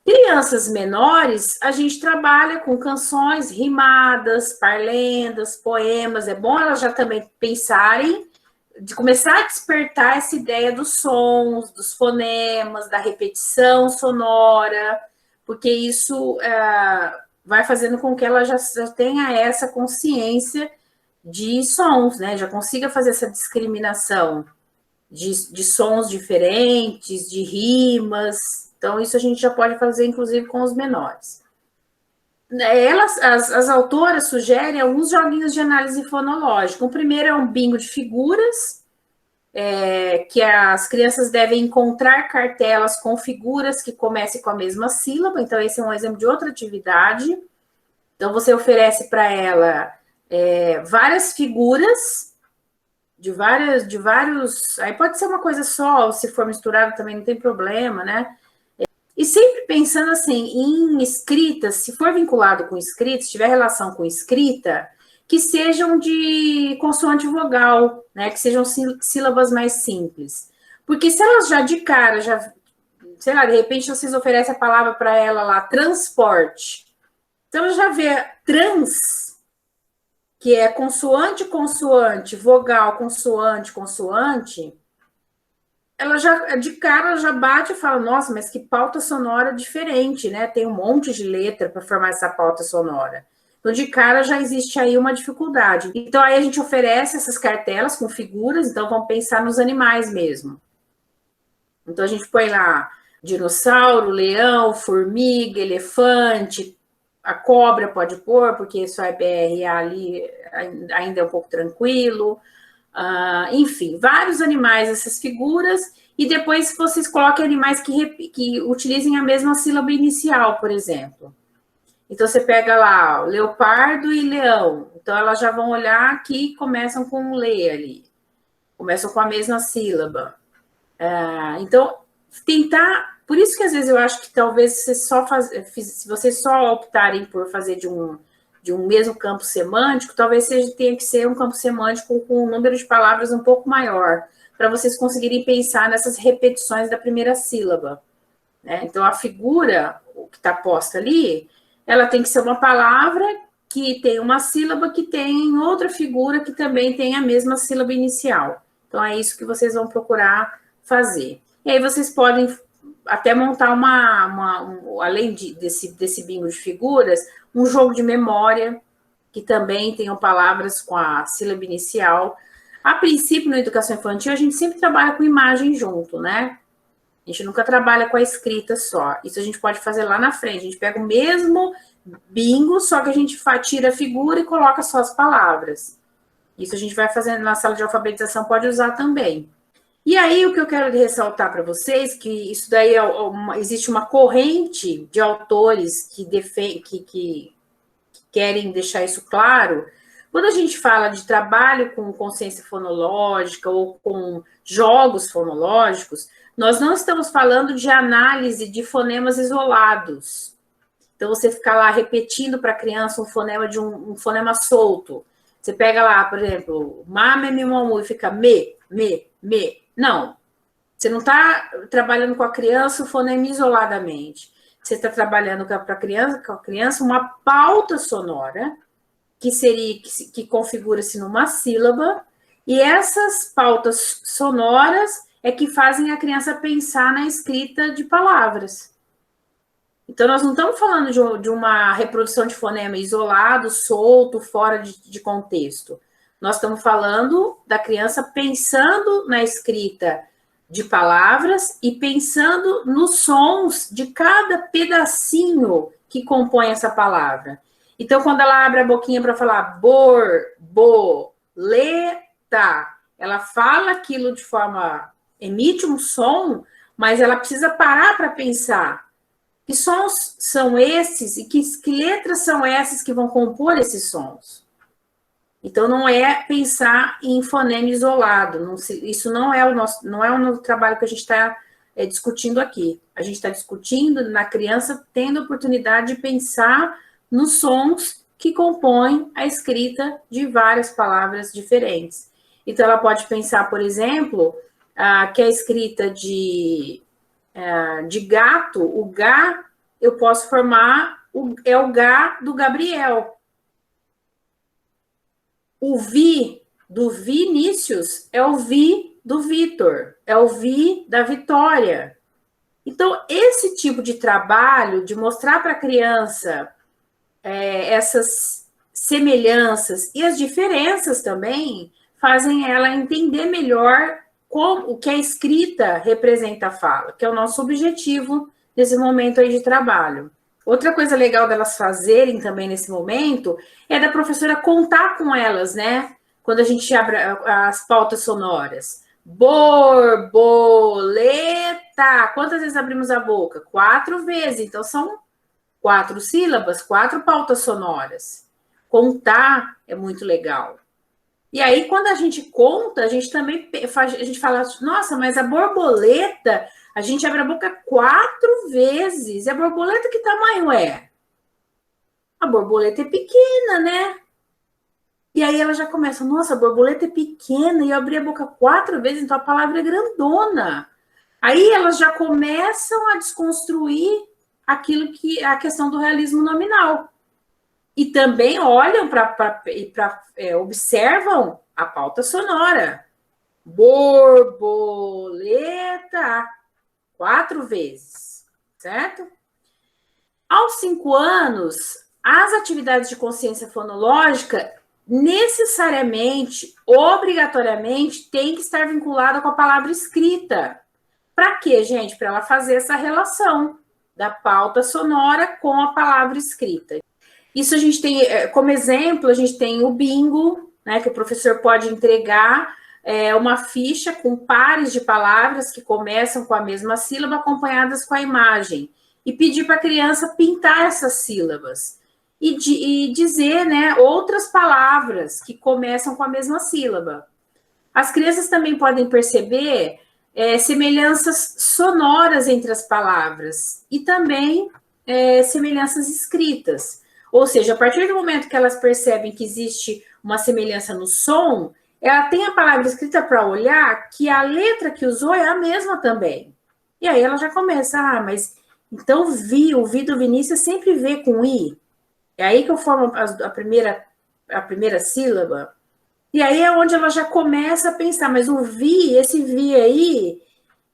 Crianças menores, a gente trabalha com canções rimadas, parlendas, poemas. É bom elas já também pensarem, de começar a despertar essa ideia dos sons, dos fonemas, da repetição sonora, porque isso vai fazendo com que ela já tenha essa consciência de sons, né? Já consiga fazer essa discriminação de sons diferentes, de rimas. Então, isso a gente já pode fazer, inclusive, com os menores. As autoras sugerem alguns joguinhos de análise fonológica. O primeiro é um bingo de figuras, que as crianças devem encontrar cartelas com figuras que comecem com a mesma sílaba. Então, esse é um exemplo de outra atividade. Então, você oferece para ela várias figuras de vários. Aí pode ser uma coisa só, ou se for misturado também não tem problema, né? E sempre pensando assim em escritas, se for vinculado com escrita, se tiver relação com escrita, que sejam de consoante vogal, né? Que sejam sílabas mais simples. Porque se elas já de cara, sei lá, de repente vocês oferecem a palavra para ela lá, transporte. Então ela já vê trans, que é consoante, consoante, vogal, consoante, consoante, ela já, de cara, ela já bate e fala, nossa, mas que pauta sonora diferente, né? Tem um monte de letra para formar essa pauta sonora. Então, de cara, já existe aí uma dificuldade. Então, aí a gente oferece essas cartelas com figuras, então vamos pensar nos animais mesmo. Então, a gente põe lá dinossauro, leão, formiga, elefante, a cobra pode pôr, porque só é BRA ali, ainda é um pouco tranquilo. Enfim, vários animais, essas figuras, e depois vocês coloquem animais que utilizem a mesma sílaba inicial, por exemplo. Então, você pega lá, leopardo e leão. Então, elas já vão olhar que começam com le ali. Começam com a mesma sílaba. Então, tentar... Por isso que, às vezes, eu acho que talvez se vocês só optarem por fazer de um mesmo campo semântico, talvez tenha que ser um campo semântico com um número de palavras um pouco maior, para vocês conseguirem pensar nessas repetições da primeira sílaba. Né? Então, a figura que está posta ali, ela tem que ser uma palavra que tem uma sílaba que tem outra figura que também tem a mesma sílaba inicial. Então, é isso que vocês vão procurar fazer. E aí, vocês podem até montar além desse bingo de figuras, um jogo de memória, que também tenham palavras com a sílaba inicial. A princípio, na educação infantil, a gente sempre trabalha com imagem junto, né? A gente nunca trabalha com a escrita só. Isso a gente pode fazer lá na frente. A gente pega o mesmo bingo, só que a gente tira a figura e coloca só as palavras. Isso a gente vai fazendo na sala de alfabetização, pode usar também. E aí, o que eu quero ressaltar para vocês, que isso daí existe uma corrente de autores que querem deixar isso claro. Quando a gente fala de trabalho com consciência fonológica ou com jogos fonológicos, nós não estamos falando de análise de fonemas isolados. Então, você ficar lá repetindo para a criança um fonema de um fonema solto. Você pega lá, por exemplo, mame, mi, momu, e fica me. Não. Você não está trabalhando com a criança o fonema isoladamente. Você está trabalhando com a criança uma pauta sonora que configura-se numa sílaba, e essas pautas sonoras é que fazem a criança pensar na escrita de palavras. Então, nós não estamos falando de uma reprodução de fonema isolado, solto, fora de contexto. Nós estamos falando da criança pensando na escrita de palavras e pensando nos sons de cada pedacinho que compõe essa palavra. Então, quando ela abre a boquinha para falar borboleta, ela fala aquilo de forma... emite um som, mas ela precisa parar para pensar. Que sons são esses e que letras são essas que vão compor esses sons? Então, não é pensar em fonema isolado. Isso não é o trabalho que a gente está discutindo aqui. A gente está discutindo na criança tendo a oportunidade de pensar nos sons que compõem a escrita de várias palavras diferentes. Então, ela pode pensar, por exemplo, que a escrita de gato, o Gá, eu posso formar, é o Gá do Gabriel. O Vi, do Vinícius, é o Vi do Vitor, é o Vi da Vitória. Então, esse tipo de trabalho, de mostrar para a criança essas semelhanças e as diferenças também, fazem ela entender melhor o que a escrita representa a fala, que é o nosso objetivo nesse momento aí de trabalho. Outra coisa legal delas fazerem também nesse momento é da professora contar com elas, né? Quando a gente abre as pautas sonoras. Borboleta. Quantas vezes abrimos a boca? 4 vezes. Então, são 4 sílabas, 4 pautas sonoras. Contar é muito legal. E aí, quando a gente conta, a gente também fala, nossa, mas a borboleta, a gente abre a boca 4 vezes. E a borboleta, que tamanho é? A borboleta é pequena, né? E aí ela já começa, nossa, a borboleta é pequena, e eu abri a boca 4 vezes, então a palavra é grandona. Aí elas já começam a desconstruir a questão do realismo nominal. E também olham observam a pauta sonora. Borboleta, 4 vezes, certo? Aos 5 anos, as atividades de consciência fonológica necessariamente, obrigatoriamente, tem que estar vinculada com a palavra escrita. Para quê, gente? Para ela fazer essa relação da pauta sonora com a palavra escrita. Isso a gente tem, como exemplo, a gente tem o bingo, né, que o professor pode entregar uma ficha com pares de palavras que começam com a mesma sílaba, acompanhadas com a imagem, e pedir para a criança pintar essas sílabas e dizer, né, outras palavras que começam com a mesma sílaba. As crianças também podem perceber semelhanças sonoras entre as palavras e também semelhanças escritas. Ou seja, a partir do momento que elas percebem que existe uma semelhança no som, ela tem a palavra escrita para olhar que a letra que usou é a mesma também. E aí ela já começa, mas então o Vi do Vinícius sempre vê com I. É aí que eu formo a primeira sílaba. E aí é onde ela já começa a pensar, mas esse Vi aí,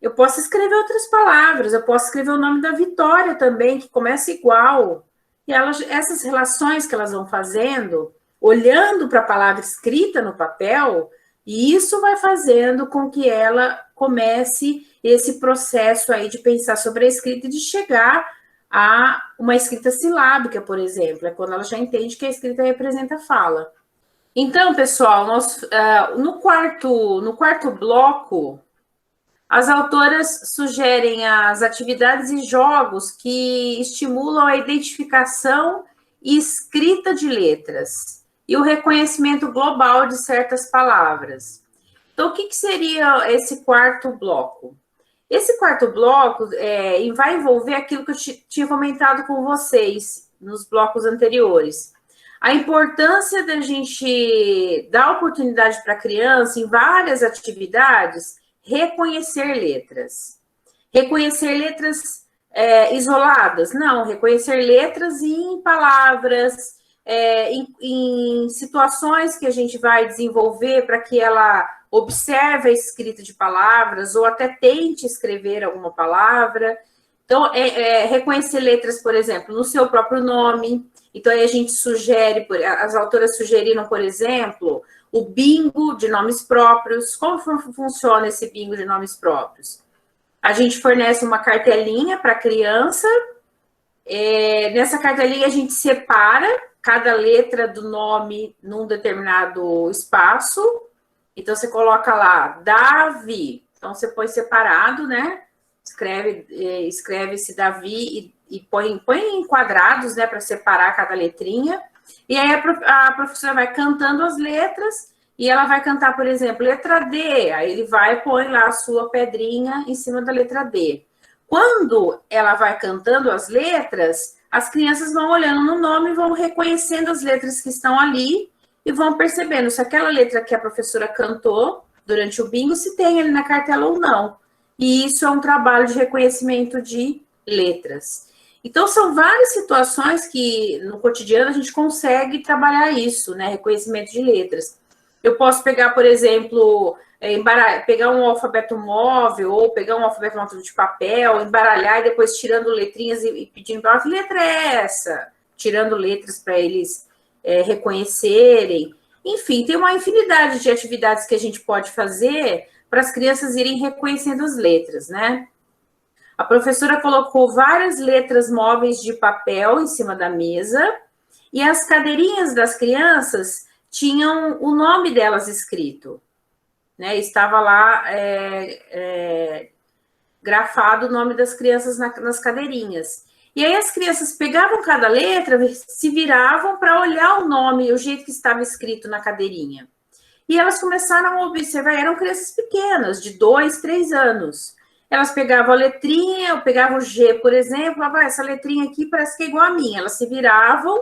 eu posso escrever outras palavras, eu posso escrever o nome da Vitória também, que começa igual. E essas relações que elas vão fazendo, olhando para a palavra escrita no papel, e isso vai fazendo com que ela comece esse processo aí de pensar sobre a escrita e de chegar a uma escrita silábica, por exemplo, é quando ela já entende que a escrita representa a fala. Então, pessoal, no quarto bloco, as autoras sugerem as atividades e jogos que estimulam a identificação e escrita de letras e o reconhecimento global de certas palavras. Então, o que seria esse quarto bloco? Esse quarto bloco vai envolver aquilo que eu tinha comentado com vocês nos blocos anteriores. A importância da gente dar oportunidade para a criança em várias atividades reconhecer letras. Reconhecer letras isoladas? Não, reconhecer letras em palavras, em situações que a gente vai desenvolver para que ela observe a escrita de palavras ou até tente escrever alguma palavra. Então, reconhecer letras, por exemplo, no seu próprio nome. Então, aí a gente sugere, as autoras sugeriram, por exemplo, o bingo de nomes próprios. Como funciona esse bingo de nomes próprios? A gente fornece uma cartelinha para a criança. Nessa cartelinha, a gente separa cada letra do nome num determinado espaço. Então, você coloca lá, Davi. Então, você põe separado, né? Escreve-se Davi e põe em quadrados, né? Para separar cada letrinha. E aí a professora vai cantando as letras e ela vai cantar, por exemplo, letra D. Aí ele vai e põe lá a sua pedrinha em cima da letra D. Quando ela vai cantando as letras, as crianças vão olhando no nome e vão reconhecendo as letras que estão ali e vão percebendo se aquela letra que a professora cantou durante o bingo, se tem ali na cartela ou não. E isso é um trabalho de reconhecimento de letras. Então, são várias situações que no cotidiano a gente consegue trabalhar isso, né? Reconhecimento de letras. Eu posso pegar, por exemplo, pegar um alfabeto móvel ou pegar um alfabeto móvel de papel, embaralhar e depois tirando letrinhas e pedindo para que letra é essa? Tirando letras para eles reconhecerem. Enfim, tem uma infinidade de atividades que a gente pode fazer para as crianças irem reconhecendo as letras, né? A professora colocou várias letras móveis de papel em cima da mesa e as cadeirinhas das crianças tinham o nome delas escrito, né? Estava lá grafado o nome das crianças nas cadeirinhas. E aí as crianças pegavam cada letra, se viravam para olhar o nome, o jeito que estava escrito na cadeirinha. E elas começaram a observar, eram crianças pequenas, de 2, 3 anos. Elas pegavam a letrinha, eu pegava o G, por exemplo, essa letrinha aqui parece que é igual a minha. Elas se viravam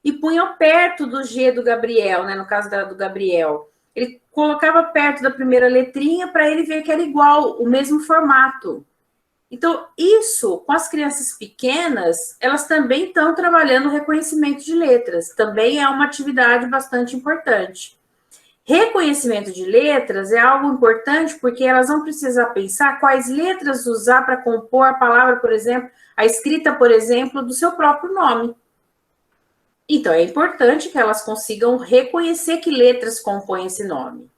e punham perto do G do Gabriel, né? No caso do Gabriel. Ele colocava perto da primeira letrinha para ele ver que era igual, o mesmo formato. Então, isso, com as crianças pequenas, elas também estão trabalhando o reconhecimento de letras. Também é uma atividade bastante importante. Reconhecimento de letras é algo importante porque elas vão precisar pensar quais letras usar para compor a palavra, por exemplo, a escrita, por exemplo, do seu próprio nome. Então, é importante que elas consigam reconhecer que letras compõem esse nome.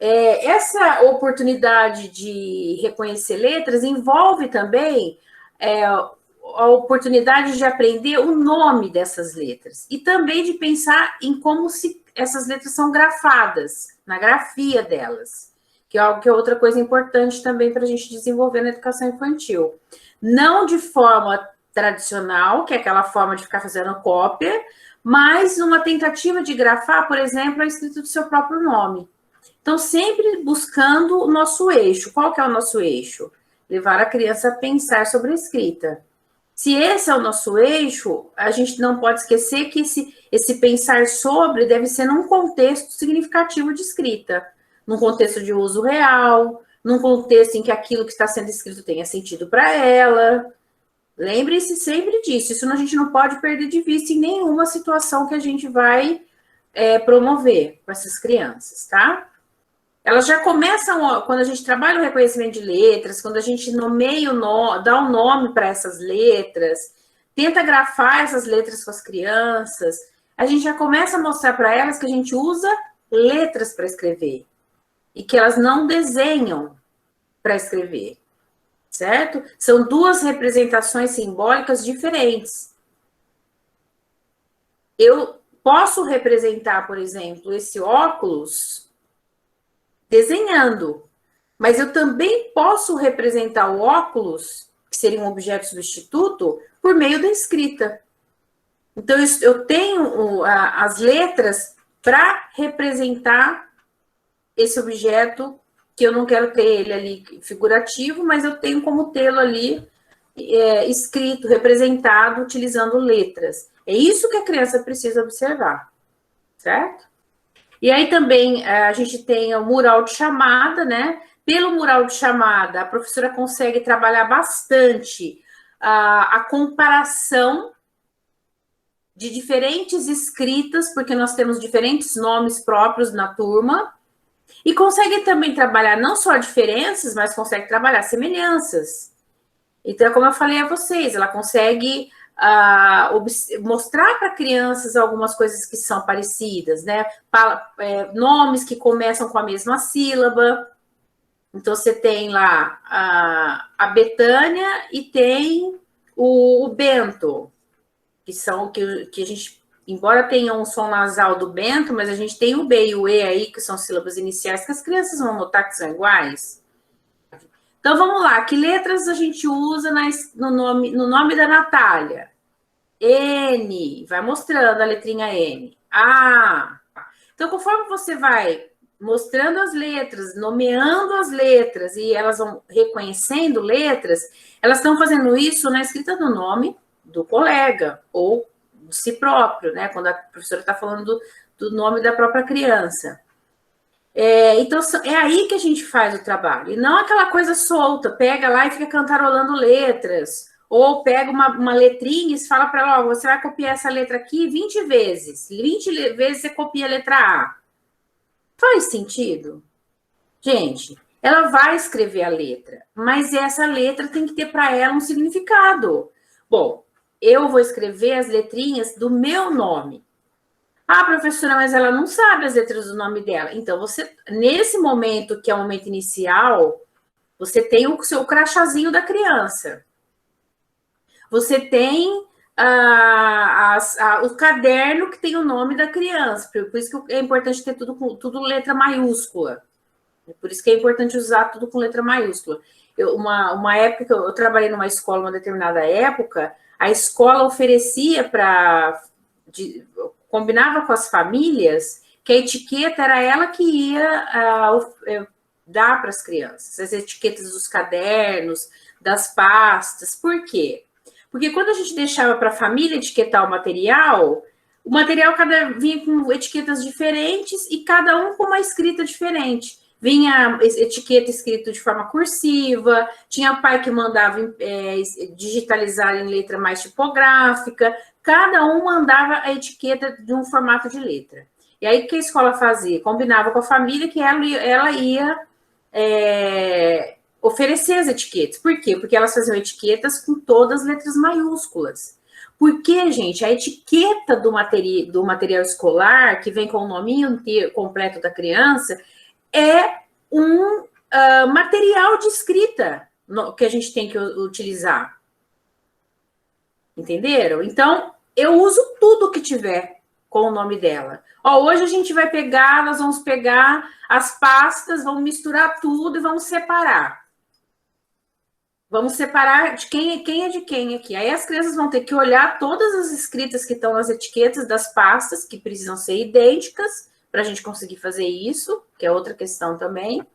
Essa oportunidade de reconhecer letras envolve também a oportunidade de aprender o nome dessas letras e também de pensar em como essas letras são grafadas, na grafia delas, que é outra coisa importante também para a gente desenvolver na educação infantil. Não de forma tradicional, que é aquela forma de ficar fazendo cópia, mas uma tentativa de grafar, por exemplo, a escrita do seu próprio nome. Então, sempre buscando o nosso eixo. Qual que é o nosso eixo? Levar a criança a pensar sobre a escrita. Se esse é o nosso eixo, a gente não pode esquecer que esse pensar sobre deve ser num contexto significativo de escrita, num contexto de uso real, num contexto em que aquilo que está sendo escrito tenha sentido para ela. Lembre-se sempre disso. Isso a gente não pode perder de vista em nenhuma situação que a gente vai promover com essas crianças, tá? Elas já começam, quando a gente trabalha o reconhecimento de letras, quando a gente nomeia, dá um nome para essas letras, tenta grafar essas letras com as crianças, a gente já começa a mostrar para elas que a gente usa letras para escrever e que elas não desenham para escrever, certo? São duas representações simbólicas diferentes. Eu posso representar, por exemplo, esse óculos desenhando, mas eu também posso representar o óculos, que seria um objeto substituto, por meio da escrita. Então, eu tenho as letras para representar esse objeto, que eu não quero ter ele ali figurativo, mas eu tenho como tê-lo ali escrito, representado, utilizando letras. É isso que a criança precisa observar, certo? E aí também a gente tem o mural de chamada, né? Pelo mural de chamada, a professora consegue trabalhar bastante a comparação de diferentes escritas, porque nós temos diferentes nomes próprios na turma, e consegue também trabalhar não só diferenças, mas consegue trabalhar semelhanças. Então, como eu falei a vocês, ela consegue mostrar para crianças algumas coisas que são parecidas, né? Nomes que começam com a mesma sílaba. Então, você tem lá a Betânia e tem o Bento, que são que a gente, embora tenha um som nasal do Bento, mas a gente tem o B e o E aí, que são sílabas iniciais, que as crianças vão notar que são iguais. Então, vamos lá. Que letras a gente usa no nome da Natália? N. Vai mostrando a letrinha N. A. Então, conforme você vai mostrando as letras, nomeando as letras, e elas vão reconhecendo letras, elas estão fazendo isso na escrita do nome do colega, ou de si próprio, né? Quando a professora está falando do nome da própria criança. Então, é aí que a gente faz o trabalho. E não aquela coisa solta, pega lá e fica cantarolando letras. Ou pega uma letrinha e fala para ela, ó, você vai copiar essa letra aqui 20 vezes. 20 vezes você copia a letra A. Faz sentido? Gente, ela vai escrever a letra, mas essa letra tem que ter para ela um significado. Bom, eu vou escrever as letrinhas do meu nome. Ah, professora, mas ela não sabe as letras do nome dela. Então, você, nesse momento, que é o momento inicial, você tem o seu crachazinho da criança. Você tem o caderno que tem o nome da criança. Por isso que é importante ter tudo letra maiúscula. Por isso que é importante usar tudo com letra maiúscula. Uma época, eu trabalhei numa escola, uma determinada época, a escola oferecia combinava com as famílias que a etiqueta era ela que ia dar para as crianças, as etiquetas dos cadernos, das pastas. Por quê? Porque quando a gente deixava para a família etiquetar o material vinha com etiquetas diferentes e cada um com uma escrita diferente. Vinha etiqueta escrita de forma cursiva, tinha pai que mandava digitalizar em letra mais tipográfica, cada um mandava a etiqueta de um formato de letra. E aí, o que a escola fazia? Combinava com a família que ela ia oferecer as etiquetas. Por quê? Porque elas faziam etiquetas com todas as letras maiúsculas. Porque, gente, a etiqueta do material escolar, que vem com o nominho completo da criança, é um material de escrita que a gente tem que utilizar. Entenderam? Então, eu uso tudo que tiver com o nome dela. Ó, hoje a gente vai pegar, nós vamos pegar as pastas, vamos misturar tudo e vamos separar. Vamos separar de quem é de quem aqui. Aí as crianças vão ter que olhar todas as escritas que estão nas etiquetas das pastas, que precisam ser idênticas, para a gente conseguir fazer isso, que é outra questão também.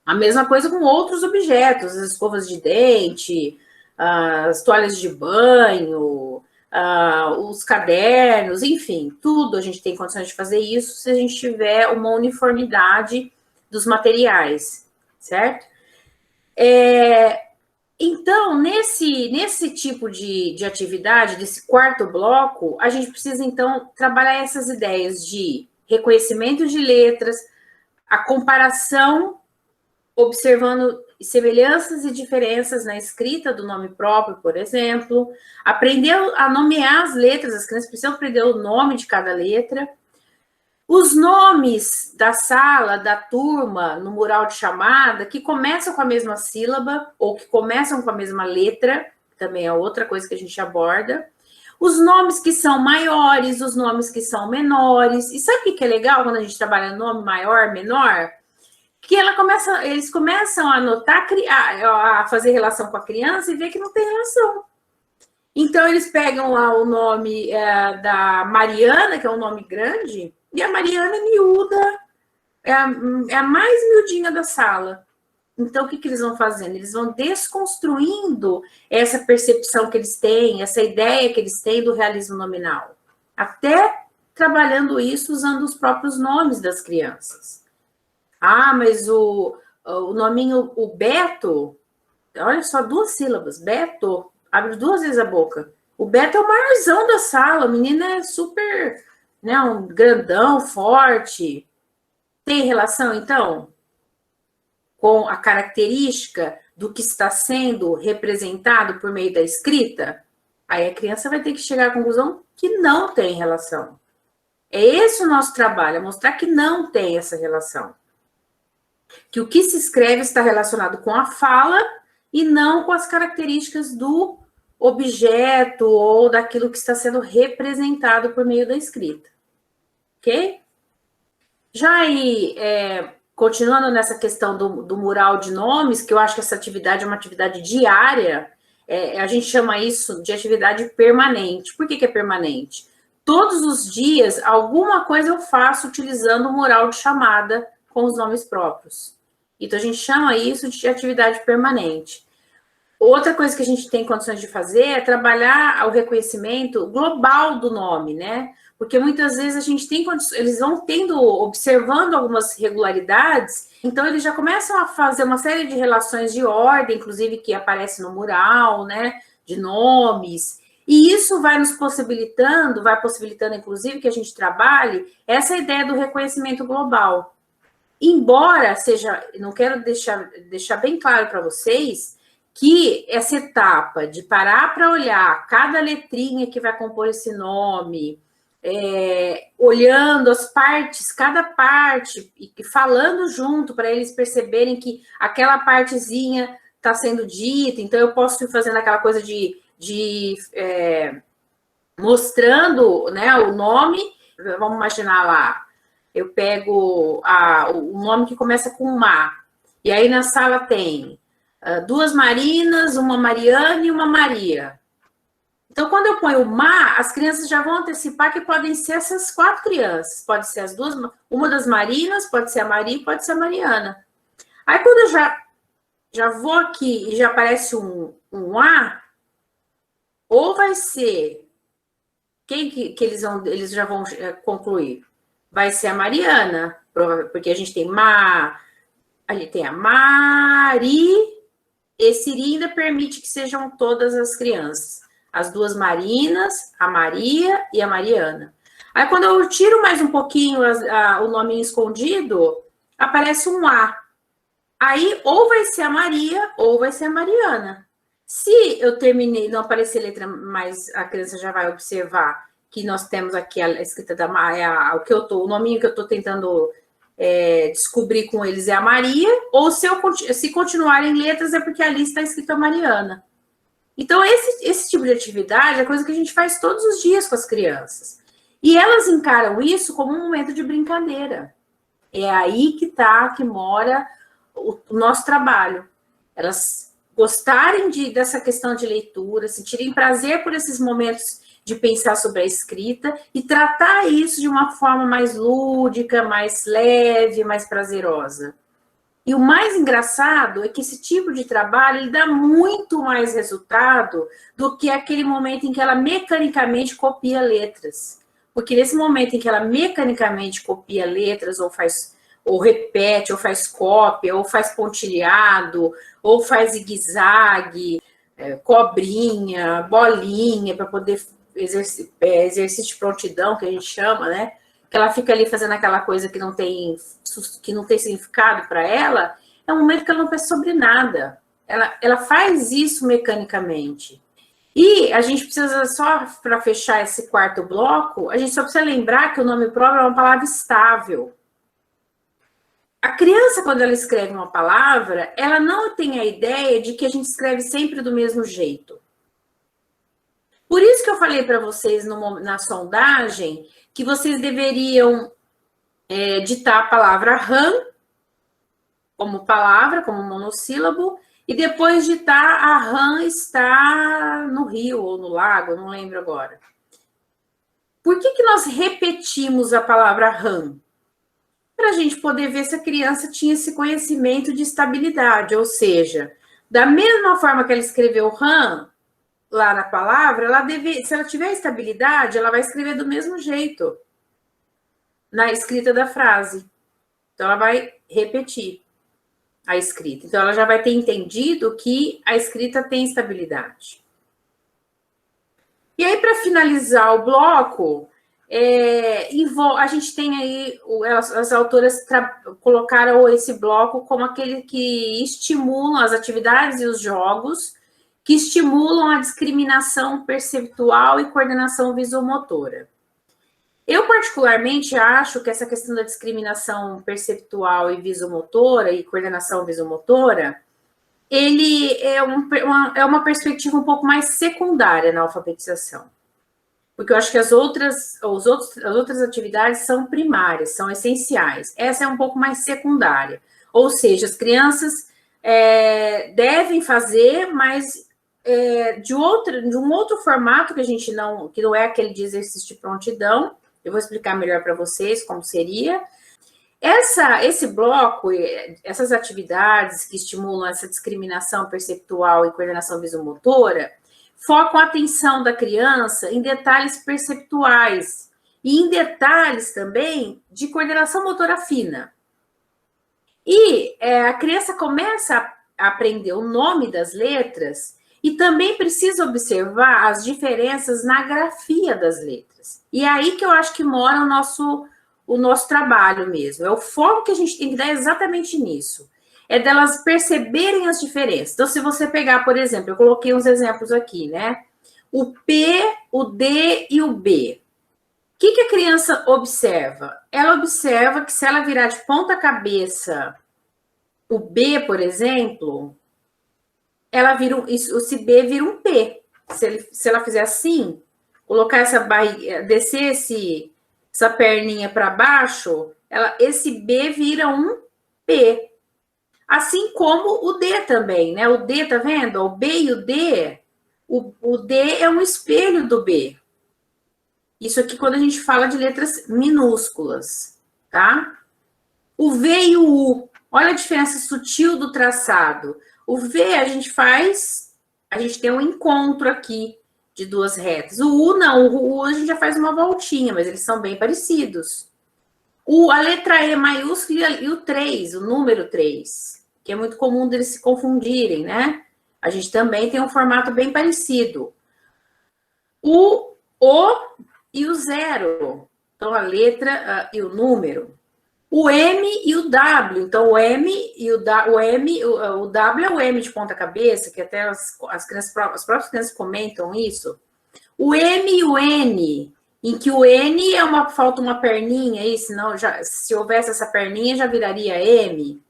A mesma coisa com outros objetos, as escovas de dente, as toalhas de banho, os cadernos, enfim, tudo a gente tem condições de fazer isso se a gente tiver uma uniformidade dos materiais, certo? Então, nesse tipo de atividade, desse quarto bloco, a gente precisa, então, trabalhar essas ideias de reconhecimento de letras, a comparação, observando semelhanças e diferenças na escrita do nome próprio, por exemplo, aprender a nomear as letras, as crianças precisam aprender o nome de cada letra, os nomes da sala, da turma, no mural de chamada, que começam com a mesma sílaba ou que começam com a mesma letra, também é outra coisa que a gente aborda. Os nomes que são maiores, os nomes que são menores. E sabe o que é legal quando a gente trabalha nome maior, menor? Que eles começam a notar, a fazer relação com a criança e ver que não tem relação. Então, eles pegam lá o nome da Mariana, que é um nome grande, e a Mariana é miúda, é a mais miudinha da sala. Então, o que eles vão fazendo? Eles vão desconstruindo essa percepção que eles têm, essa ideia que eles têm do realismo nominal. Até trabalhando isso usando os próprios nomes das crianças. Ah, mas o nominho, o Beto, olha só, 2 sílabas, Beto, abre 2 vezes a boca. O Beto é o maiorzão da sala, o menino é super, né, um grandão, forte. Tem relação, então, com a característica do que está sendo representado por meio da escrita? Aí a criança vai ter que chegar à conclusão que não tem relação. É esse o nosso trabalho, é mostrar que não tem essa relação. Que o que se escreve está relacionado com a fala e não com as características do objeto ou daquilo que está sendo representado por meio da escrita. Ok? Já aí, continuando nessa questão do mural de nomes, que eu acho que essa atividade é uma atividade diária, a gente chama isso de atividade permanente. Por que é permanente? Todos os dias, alguma coisa eu faço utilizando o mural de chamada com os nomes próprios. Então, a gente chama isso de atividade permanente. Outra coisa que a gente tem condições de fazer é trabalhar o reconhecimento global do nome, né? Porque muitas vezes a gente tem condições, eles vão observando algumas regularidades, então eles já começam a fazer uma série de relações de ordem, inclusive que aparece no mural, né? De nomes. E isso vai nos possibilitando, inclusive, que a gente trabalhe essa ideia do reconhecimento global. Embora seja, não quero deixar bem claro para vocês que essa etapa de parar para olhar cada letrinha que vai compor esse nome, olhando as partes, cada parte, e falando junto para eles perceberem que aquela partezinha está sendo dita, então eu posso ir fazendo aquela coisa de mostrando, né, o nome, vamos imaginar lá, eu pego o nome que começa com Ma, e aí na sala tem 2 Marinas, uma Mariana e uma Maria. Então, quando eu ponho o Ma, as crianças já vão antecipar que podem ser essas 4 crianças. Pode ser as 2, uma das Marinas, pode ser a Maria, pode ser a Mariana. Aí, quando eu já vou aqui e já aparece um A, ou vai ser quem que eles já vão concluir? Vai ser a Mariana, porque a gente tem a gente tem a Mari, esse Iri ainda permite que sejam todas as crianças. As 2 Marinas, a Maria e a Mariana. Aí, quando eu tiro mais um pouquinho o nome escondido, aparece um A. Aí, ou vai ser a Maria, ou vai ser a Mariana. Se eu terminei, não aparecer letra, mas a criança já vai observar que nós temos aqui a escrita da Maria, o nominho que eu estou tentando descobrir com eles é a Maria, ou se continuarem letras é porque ali está escrito a Mariana. Então, esse tipo de atividade é coisa que a gente faz todos os dias com as crianças. E elas encaram isso como um momento de brincadeira. É aí que mora o nosso trabalho. Elas gostarem dessa questão de leitura, sentirem prazer por esses momentos de pensar sobre a escrita e tratar isso de uma forma mais lúdica, mais leve, mais prazerosa. E o mais engraçado é que esse tipo de trabalho ele dá muito mais resultado do que aquele momento em que ela mecanicamente copia letras. Porque nesse momento em que ela mecanicamente copia letras, ou repete, ou faz cópia, ou faz pontilhado, ou faz zigue-zague, cobrinha, bolinha, para poder exercício de prontidão, que a gente chama, né? Que ela fica ali fazendo aquela coisa que não tem significado para ela, é um momento que ela não pensa sobre nada. Ela faz isso mecanicamente. E a gente precisa, só para fechar esse quarto bloco, a gente só precisa lembrar que o nome próprio é uma palavra estável. A criança, quando ela escreve uma palavra, ela não tem a ideia de que a gente escreve sempre do mesmo jeito. Por isso que eu falei para vocês na sondagem que vocês deveriam ditar a palavra rã como palavra, como monossílabo, e depois ditar a rã está no rio ou no lago, não lembro agora. Por que nós repetimos a palavra rã? Para a gente poder ver se a criança tinha esse conhecimento de estabilidade, ou seja, da mesma forma que ela escreveu rã lá na palavra, se ela tiver estabilidade, ela vai escrever do mesmo jeito na escrita da frase. Então, ela vai repetir a escrita. Então, ela já vai ter entendido que a escrita tem estabilidade. E aí, para finalizar o bloco, a gente tem aí, as autoras colocaram esse bloco como aquele que estimula as atividades e os jogos que estimulam a discriminação perceptual e coordenação visomotora. Eu, particularmente, acho que essa questão da discriminação perceptual e visomotora e coordenação visomotora, ele é uma perspectiva um pouco mais secundária na alfabetização. Porque eu acho que as outras atividades são primárias, são essenciais. Essa é um pouco mais secundária. Ou seja, as crianças devem fazer, mas de um outro formato que não é aquele de exercício de prontidão. Eu vou explicar melhor para vocês como seria. Esse bloco, essas atividades que estimulam essa discriminação perceptual e coordenação visomotora, focam a atenção da criança em detalhes perceptuais e em detalhes também de coordenação motora fina. E a criança começa a aprender o nome das letras e também precisa observar as diferenças na grafia das letras. E é aí que eu acho que mora o nosso trabalho mesmo. É o foco que a gente tem que dar exatamente nisso. É delas perceberem as diferenças. Então, se você pegar, por exemplo, eu coloquei uns exemplos aqui, né? O P, o D e o B. O que a criança observa? Ela observa que se ela virar de ponta cabeça o B, por exemplo, esse B vira um P. Se ela fizer assim, colocar essa barriga, descer essa perninha para baixo, esse B vira um P. Assim como o D também, né? O D, tá vendo? O B e o D, o D é um espelho do B. Isso aqui quando a gente fala de letras minúsculas, tá? O V e o U, olha a diferença sutil do traçado. O V a gente tem um encontro aqui de duas retas. O U não, o U a gente já faz uma voltinha, mas eles são bem parecidos. A letra E maiúscula e o 3, o número 3, que é muito comum deles se confundirem, né? A gente também tem um formato bem parecido. O e o 0, então a letra e o número. O M e o W, então o W é o M de ponta cabeça, que até as próprias crianças comentam isso. O M e o N, em que o N falta uma perninha aí, senão se houvesse essa perninha já viraria M.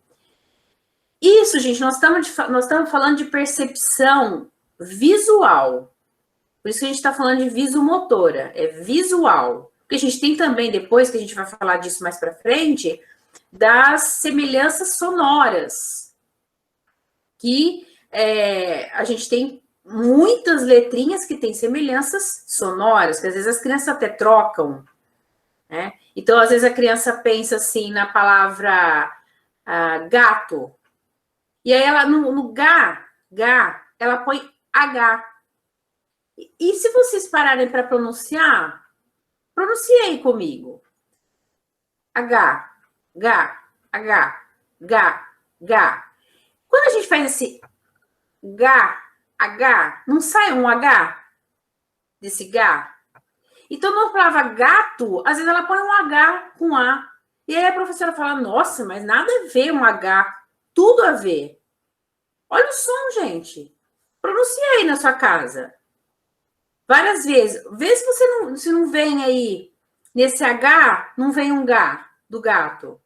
Isso, gente, nós estamos falando de percepção visual. Por isso que a gente está falando de visomotora, é visual. Porque a gente tem também, depois que a gente vai falar disso mais para frente, das semelhanças sonoras. Que a gente tem muitas letrinhas que têm semelhanças sonoras, que às vezes as crianças até trocam, né? Então, às vezes a criança pensa assim na palavra gato, e aí ela no gá, ela põe H. E se vocês pararem para pronunciar, pronunciei comigo. H, H, H, H. Quando a gente faz esse H, não sai um H desse H? Então, na palavra gato, às vezes ela põe um H com A. E aí a professora fala, nossa, mas nada a ver um H. Tudo a ver. Olha o som, gente. Pronuncia aí na sua casa. Várias vezes. Vê se você se não vem aí, nesse H, não vem um G do gato.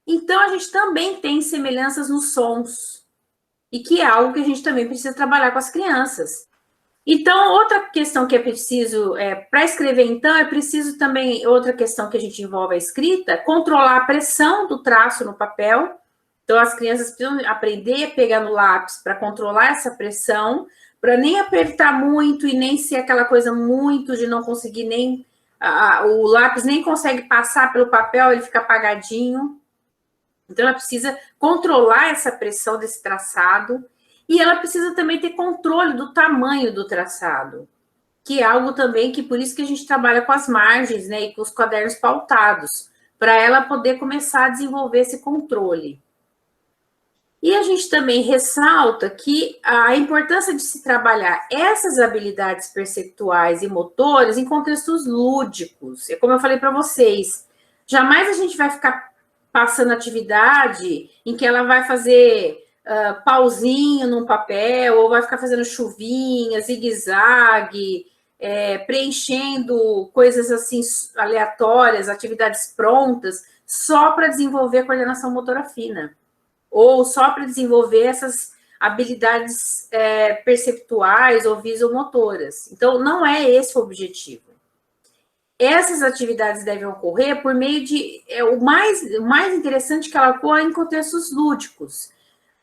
Então, a gente também tem semelhanças nos sons. E que é algo que a gente também precisa trabalhar com as crianças. Então, outra questão que é preciso, para escrever, então, é preciso também, outra questão que a gente envolve a escrita, controlar a pressão do traço no papel. Então, as crianças precisam aprender a pegar no lápis para controlar essa pressão, para nem apertar muito e nem ser aquela coisa muito de não conseguir nem... o lápis nem consegue passar pelo papel, ele fica apagadinho. Então, ela precisa controlar essa pressão desse traçado. E ela precisa também ter controle do tamanho do traçado, que é algo também que por isso que a gente trabalha com as margens, né, e com os cadernos pautados, para ela poder começar a desenvolver esse controle. E a gente também ressalta que a importância de se trabalhar essas habilidades perceptuais e motores em contextos lúdicos. É como eu falei para vocês, jamais a gente vai ficar passando atividade em que ela vai fazer pauzinho num papel, ou vai ficar fazendo chuvinha, zigue-zague, preenchendo coisas assim aleatórias, atividades prontas, só para desenvolver a coordenação motora fina, ou só para desenvolver essas habilidades perceptuais ou visomotoras. Então, não é esse o objetivo. Essas atividades devem ocorrer por meio de... o mais interessante que ela ocorra em contextos lúdicos.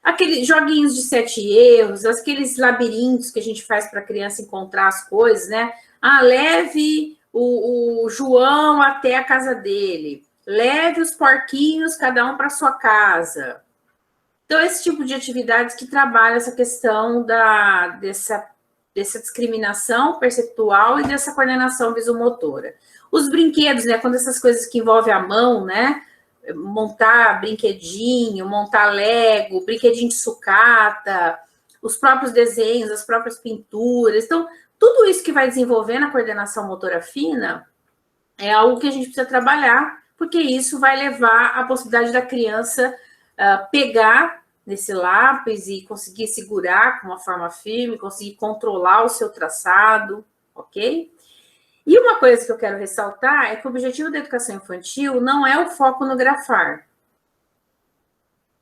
Aqueles joguinhos de 7 erros, aqueles labirintos que a gente faz para a criança encontrar as coisas, né? Leve o João até a casa dele. Leve os porquinhos, cada um para sua casa. Então, esse tipo de atividades que trabalha essa questão dessa discriminação perceptual e dessa coordenação visomotora. Os brinquedos, né? Quando essas coisas que envolvem a mão, né? Montar brinquedinho, montar Lego, brinquedinho de sucata, os próprios desenhos, as próprias pinturas. Então, tudo isso que vai desenvolvendo a coordenação motora fina é algo que a gente precisa trabalhar, porque isso vai levar à possibilidade da criança pegar nesse lápis e conseguir segurar com uma forma firme, conseguir controlar o seu traçado, ok? E uma coisa que eu quero ressaltar é que o objetivo da educação infantil não é o foco no grafar,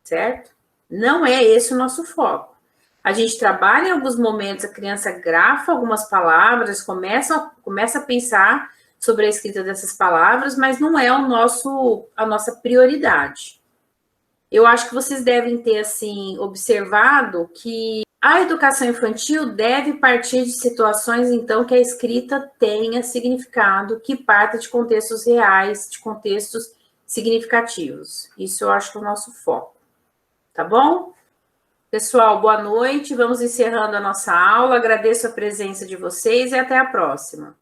certo? Não é esse o nosso foco. A gente trabalha em alguns momentos, a criança grafa algumas palavras, começa a pensar sobre a escrita dessas palavras, mas não é a nossa prioridade. Eu acho que vocês devem ter, assim, observado que a educação infantil deve partir de situações, então, que a escrita tenha significado, que parta de contextos reais, de contextos significativos. Isso eu acho que é o nosso foco. Tá bom? Pessoal, boa noite. Vamos encerrando a nossa aula. Agradeço a presença de vocês e até a próxima.